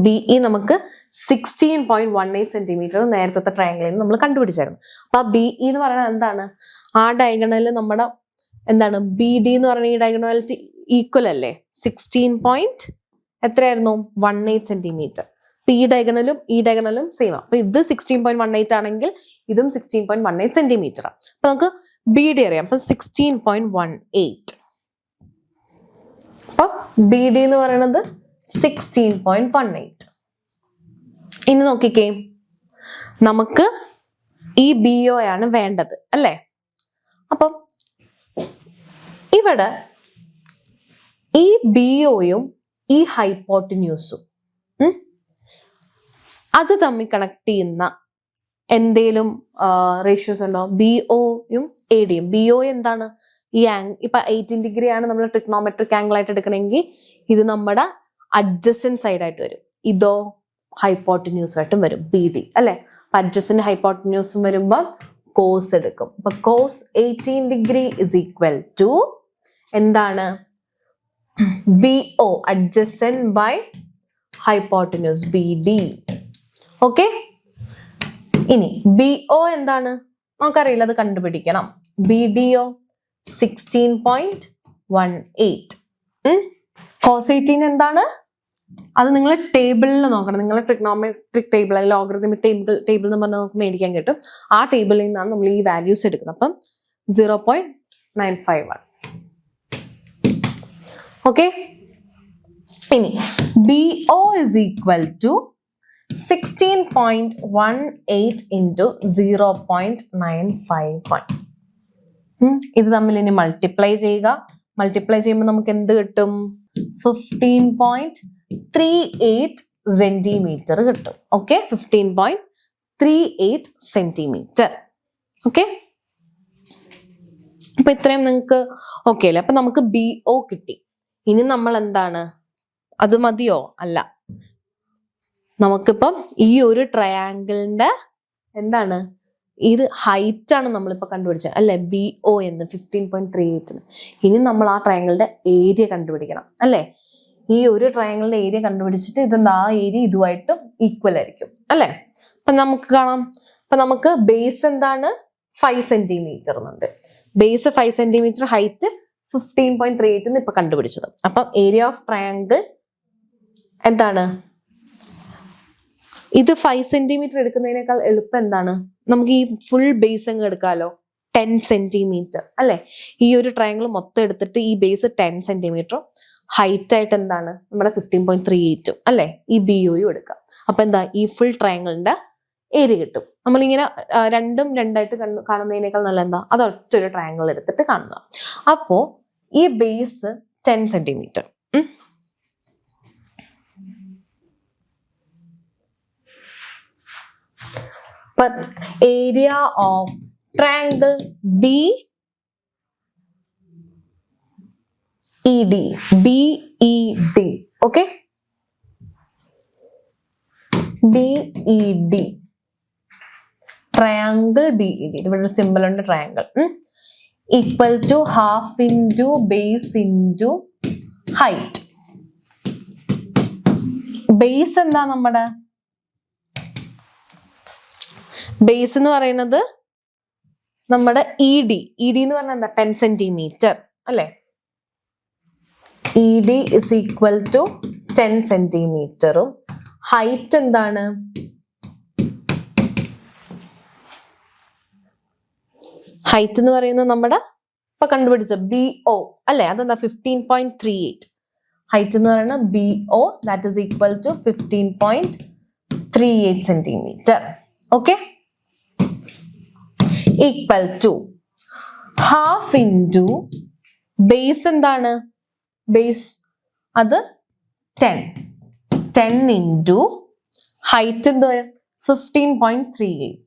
BE നമുക്ക് 16.18 സെന്റിമീറ്റർ നേരത്തെ ട്രയാങ്കിളിൽ നിന്ന് നമ്മൾ കണ്ടുപിടിച്ചായിരുന്നു. അപ്പൊ ആ BE എന്ന് പറയുന്നത് എന്താണ്? ആ ഡയഗണലിൽ നമ്മുടെ എന്താണ്? BD എന്ന് പറയുന്ന ഈ ഡയഗണാലിറ്റി ഈക്വൽ അല്ലേ? 16.18 സെന്റിമീറ്റർ. അപ്പൊ ഈ ഡയഗണലും സെയിം. അപ്പൊ ഇത് 16.18 ആണെങ്കിൽ ഇതും 16.18 സെന്റിമീറ്റർ. അപ്പൊ നമുക്ക് BD അറിയാം. അപ്പൊ 16.18. അപ്പൊ BD എന്ന് പറയുന്നത് 16.18. ഇനി നോക്കിക്കേ, നമുക്ക് ഈ BO ആണ് വേണ്ടത് അല്ലേ? അപ്പം ഇവിടെ ഈ BOയും ഈ ഹൈപ്പോട്ടിന്യൂസും അത് തമ്മിൽ കണക്ട് ചെയ്യുന്ന എന്തേലും റേഷ്യോസ് ഉണ്ടോ? BOയും ADയും. BO എന്താണ്? ഈ ഇപ്പൊ 18 ഡിഗ്രി ആണ് നമ്മൾ ട്രിഗ്നോമെട്രിക് ആംഗിൾ ആയിട്ട് എടുക്കണമെങ്കിൽ ഇത് നമ്മുടെ അഡ്ജസന്റ് സൈഡ് ആയിട്ട് വരും. ഇതോ ഹൈപ്പോട്ടിന്യൂസ് ആയിട്ടും വരും, BD അല്ലെ? അഡ്ജസന്റ് ഹൈപ്പോട്ടിന്യൂസും വരുമ്പോൾ കോസ് എടുക്കും. അപ്പൊ cos 18 degree is equal to എന്താണ്? BO adjacent by hypotenuse BD. Okay. ഇനി BO എന്താണ്? നമുക്കറിയില്ല, അത് കണ്ടുപിടിക്കണം. BDയോ 16.18. കോസ് 18 എന്താണ്? അത് നിങ്ങൾ ടേബിളിൽ നോക്കണം. നിങ്ങൾ ട്രിഗ്നോമെട്രിക് ടേബിൾ അല്ലെങ്കിൽ ലോഗരിതമിക് ടേബിൾ എന്ന് പറഞ്ഞാൽ നമുക്ക് മേടിക്കാൻ കിട്ടും. ആ ടേബിളിൽ നിന്നാണ് നമ്മൾ ഈ വാല്യൂസ് എടുക്കുന്നത്. അപ്പം 0.951. ഓക്കെ. ഇനി BO is equal to 16.18 into 0.951. ഇത് തമ്മിൽ ഇനി മൾട്ടിപ്ലൈ ചെയ്യുക. മൾട്ടിപ്ലൈ ചെയ്യുമ്പോൾ നമുക്ക് എന്ത് കിട്ടും? 15.38 സെന്റിമീറ്റർ കിട്ടും. Okay, 15.38 centimetre. ഓക്കെ, അപ്പൊ ഇത്രയും നിങ്ങൾക്ക് ഓക്കെ അല്ലേ? അപ്പൊ നമുക്ക് BO കിട്ടി. ഇനി നമ്മൾ എന്താണ്? അത് മതിയോ? അല്ല, നമുക്കിപ്പം ഈ ഒരു ട്രയാങ്കിളിന്റെ എന്താണ്? ഇത് ഹൈറ്റ് ആണ് നമ്മളിപ്പോൾ കണ്ടുപിടിച്ചത് അല്ലെ? BO എന്ന് 15.38. ഇനി നമ്മൾ ആ ട്രയാങ്കിളിന്റെ ഏരിയ കണ്ടുപിടിക്കണം അല്ലെ? ഈ ഒരു ട്രയാങ്കിളിന്റെ ഏരിയ കണ്ടുപിടിച്ചിട്ട് ഇതെന്താ? ആ ഏരിയ ഇതുമായിട്ട് ഈക്വൽ ആയിരിക്കും അല്ലെ? അപ്പൊ നമുക്ക് കാണാം. അപ്പൊ നമുക്ക് ബേസ് എന്താണ്? 5 സെന്റിമീറ്റർ എന്നുണ്ട്. ബേസ് 5 സെന്റിമീറ്റർ, ഹൈറ്റ് 15.38 എന്ന് ഇപ്പൊ കണ്ടുപിടിച്ചത്. അപ്പം ഏരിയ ഓഫ് ട്രയാങ്കിൾ എന്താണ്? ഇത് 5 സെന്റിമീറ്റർ എടുക്കുന്നതിനേക്കാൾ എളുപ്പം എന്താണ്? നമുക്ക് ഈ ഫുൾ ബേസ് അങ്ങ് എടുക്കാമല്ലോ. 10 സെന്റിമീറ്റർ അല്ലെ? ഈ ഒരു ട്രയാങ്കിൾ മൊത്തം എടുത്തിട്ട് ഈ ബേസ് 10 സെന്റിമീറ്ററും ഹൈറ്റ് ആയിട്ട് എന്താണ്? നമ്മുടെ 15.38 അല്ലെ? ഈ BOയും എടുക്കാം. അപ്പൊ എന്താ? ഈ ഫുൾ ട്രയാങ്കിളിന്റെ ഏരിയ കിട്ടും. നമ്മളിങ്ങനെ രണ്ടും രണ്ടായിട്ട് കാണുന്നതിനേക്കാൾ നല്ല എന്താ? അത് ഒറ്റൊരു ട്രയാങ്കിൾ എടുത്തിട്ട് കാണുക. അപ്പോ ഈ base 10 centimetre. But area of triangle BED. Okay, BED, triangle BED. ഇവിടെ സിമ്പിൾ ഉണ്ട്, triangle equal to half into base into height. Base എന്താ? നമ്മുടെ ബേസ് എന്ന് പറയുന്നത് നമ്മുടെ ED എന്ന് പറഞ്ഞാൽ എന്താ 10 സെന്റിമീറ്റർ അല്ലേ. ED is equal to 10 സെന്റിമീറ്ററും height എന്താണ്? ഹൈറ്റ് എന്ന് പറയുന്നത് നമ്മുടെ ഇപ്പൊ കണ്ടുപിടിച്ച BO അല്ലെ, അതെന്താ 15.38. ഹൈറ്റ് എന്ന് പറയുന്നത് BO that is equal to 15.38 centimetre. Okay, equal to half into base എന്താണ്? ബേസ് അത് 10 ഇൻറ്റു ഹൈറ്റ് എന്ത് വരും? 15.38.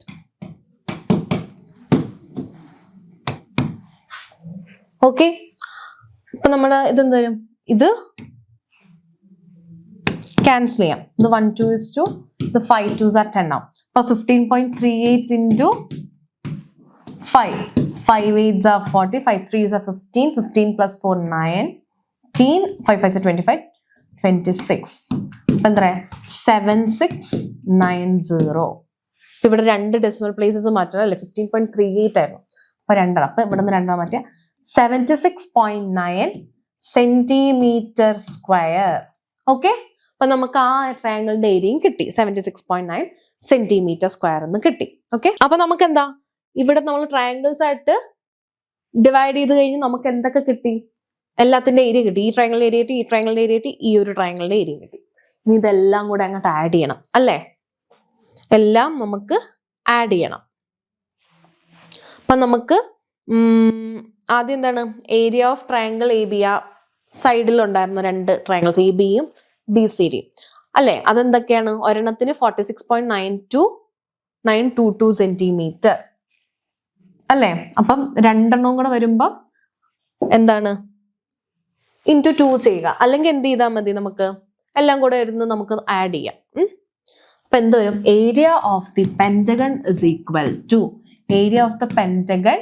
ഓക്കെ, ഇപ്പൊ നമ്മുടെ ഇതെന്ത് വരും? ഇത് ക്യാൻസൽ ചെയ്യാം. ഇത് 1 2 is 2, the 5 2s are 10 ആവും. അപ്പൊ 15.38 into 5 8s are 40, 5 3s are 15, 15 plus 4 19, 5 5s are 25, 26. അപ്പൊ എന്താ 7690. ഇവിടെ 2 ഡെസിമൽ പ്ലേസസ് മാറ്റണം അല്ലേ. 15.38 ആയിരുന്നു, അപ്പൊ 2. അപ്പൊ ഇവിടെ നിന്ന് 2 മാറ്റിയ 76.9 സെന്റിമീറ്റർ സ്ക്വയർ. ഓക്കെ, അപ്പൊ നമുക്ക് ആ ട്രയാങ്കിളിന്റെ ഏരിയയും കിട്ടി. 76.9 സെന്റിമീറ്റർ സ്ക്വയർ എന്ന് കിട്ടി. ഓക്കെ, അപ്പൊ നമുക്ക് എന്താ ഇവിടെ നമ്മൾ ട്രയാങ്കിൾസ് ആയിട്ട് ഡിവൈഡ് ചെയ്ത് കഴിഞ്ഞ് നമുക്ക് എന്തൊക്കെ കിട്ടി? എല്ലാത്തിന്റെ ഏരിയ കിട്ടി. ഈ ട്രയാങ്കിളിന്റെ ഏരിയ കിട്ടി, ഈ ട്രയാങ്കിളിന്റെ ഏരിയ കിട്ടി, ഈ ഒരു ട്രയാങ്കിളിന്റെ ഏരിയ കിട്ടി. ഇനി ഇതെല്ലാം കൂടെ അങ്ങോട്ട് ആഡ് ചെയ്യണം അല്ലേ. എല്ലാം നമുക്ക് ആഡ് ചെയ്യണം. അപ്പൊ നമുക്ക് ആദ്യം എന്താണ്? ഏരിയ ഓഫ് ട്രയാങ്കിൾ AB, ആ സൈഡിൽ ഉണ്ടായിരുന്ന 2 ട്രയാങ്കിൾസ് ABയും BCDയും അല്ലേ, അതെന്തൊക്കെയാണ്? ഒരെണ്ണത്തിന് 46.922 സെന്റിമീറ്റർ അല്ലേ. അപ്പം 2 കൂടെ വരുമ്പോ എന്താണ്? ഇൻറ്റു 2 ചെയ്യുക, അല്ലെങ്കിൽ എന്ത് ചെയ്താൽ മതി? നമുക്ക് എല്ലാം കൂടെ ഇരുന്ന് നമുക്ക് ആഡ് ചെയ്യാം. അപ്പൊ എന്ത് വരും? Area of the pentagon is equal to, area of the pentagon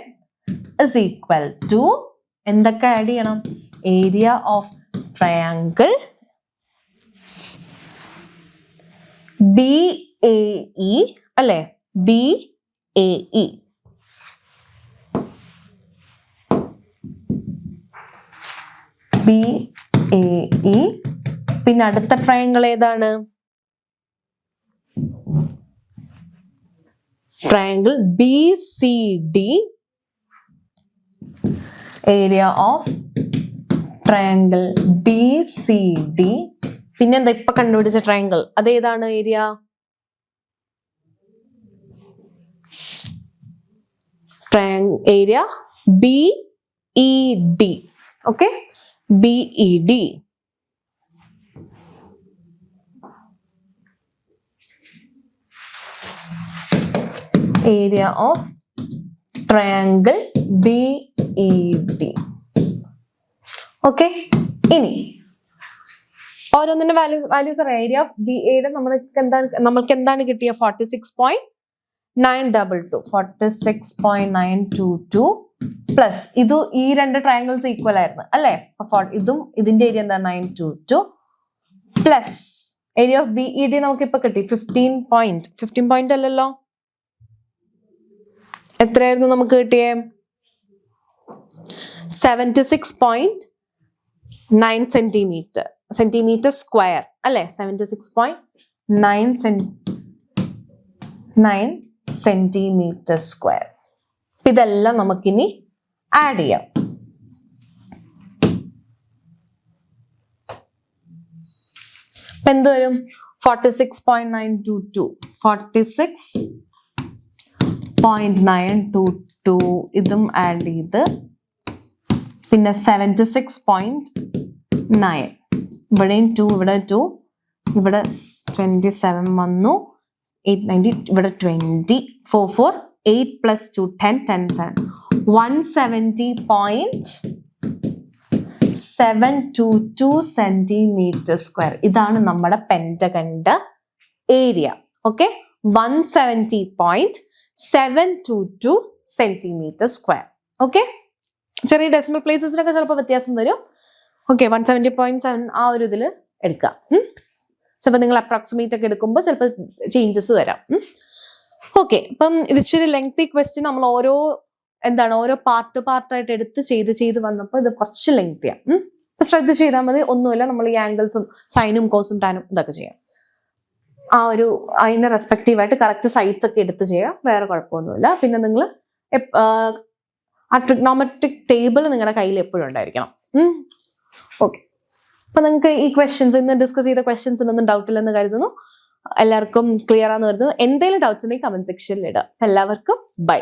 is equal to എന്തൊക്കെ ആഡ് ചെയ്യണം? ഏരിയ ഓഫ് ട്രയാങ്കിൾ BAE അല്ലെ, BAE. BAE. പിന്നെ അടുത്ത ട്രയാങ്കിൾ ഏതാണ്? Triangle BCD. Area of triangle BCD. പിന്നെന്താ ഇപ്പൊ കണ്ടുപിടിച്ച ട്രയാങ്കിൾ അതേതാണ് area? Area BED. Okay, BED. Area of triangle BED. Okay, ഇനി ഓരോന്നിന്റെ വാല്യൂസ് അറിയാം. ഏരിയ ഓഫ് BAയുടെ നമ്മൾക്ക് എന്താണ് കിട്ടിയ? 46.922, 46.922 പ്ലസ് ഇത് ഈ 2 ട്രയാങ്കിൾസ് ഈക്വൽ ആയിരുന്നു അല്ലെ. ഇതും ഇതിന്റെ ഏരിയ എന്താ? 922 പ്ലസ് ഏരിയ ഓഫ് BED നമുക്ക് ഇപ്പൊ കിട്ടി 15 പോയിന്റ് അല്ലല്ലോ. എത്രയായിരുന്നു നമുക്ക് കിട്ടിയേ? 76.9 സെന്റിമീറ്റർ സ്ക്വയർ അല്ലെ. 76.9 സെന്റിമീറ്റർ സ്ക്വയർ. ഇതെല്ലാം നമുക്കിനി ആഡ് ചെയ്യാം. എന്ത് വരും? 46.922, 46.922 ഇതും ആഡ് ചെയ്ത് പിന്നെ 76.9 ഇവിടെയും 2, ഇവിടെ 2, ഇവിടെ 27 വന്നു, 890 ഇവിടെ 20, 4 8 plus 2 10 10 7 170.722 സെന്റിമീറ്റർ സ്ക്വയർ. ഇതാണ് നമ്മുടെ പെന്റഗണിന്റെ area. Okay, 170.722 centimetre square. Okay, ചെറിയ ഡെസിമൽ പ്ലേസസിലൊക്കെ ചിലപ്പോൾ വ്യത്യാസം വരും. ഓക്കെ, 170.7 ആ ഒരു ഇതിൽ എടുക്കാം. ചിലപ്പോൾ നിങ്ങൾ അപ്രോക്സിമേറ്റ് ഒക്കെ എടുക്കുമ്പോൾ ചിലപ്പോൾ ചേഞ്ചസ് വരാം. ഓക്കെ, അപ്പം ഇത് ഇച്ചിരി ലെങ്തി ക്വസ്റ്റ്യൻ, നമ്മൾ ഓരോ പാർട്ടായിട്ട് എടുത്ത് ചെയ്ത് വന്നപ്പോൾ ഇത് കുറച്ച് ലെങ്തിയാണ്. അപ്പൊ ശ്രദ്ധിച്ച് ചെയ്താൽ മതി. ഒന്നുമില്ല, നമ്മൾ ഈ ആംഗിൾസും സൈനും കോസും ടാനും ഇതൊക്കെ ചെയ്യാം. അതിന്റെ റെസ്പെക്റ്റീവായിട്ട് കറക്റ്റ് സൈഡ്സ് ഒക്കെ എടുത്ത് ചെയ്യാം, വേറെ കുഴപ്പമൊന്നുമില്ല. പിന്നെ നിങ്ങൾ ആ ട്രിഗ്നോമെട്രിക് ടേബിൾ നിങ്ങളുടെ കയ്യിൽ എപ്പോഴും ഉണ്ടായിരിക്കണം. ഓക്കെ, അപ്പൊ നിങ്ങൾക്ക് ഈ ക്വസ്റ്റ്യൻസ്, ഇന്ന് ഡിസ്കസ് ചെയ്ത ക്വസ്റ്റ്യൻസിനൊന്നും ഡൗട്ട് ഇല്ലെന്ന് കരുതുന്നു. എല്ലാവർക്കും ക്ലിയർ ആണെന്ന് കരുതുന്നു. എന്തെങ്കിലും ഡൗട്ട്സ് ഉണ്ടെങ്കിൽ കമന്റ് സെക്ഷനിൽ ഇടുക. എല്ലാവർക്കും ബൈ.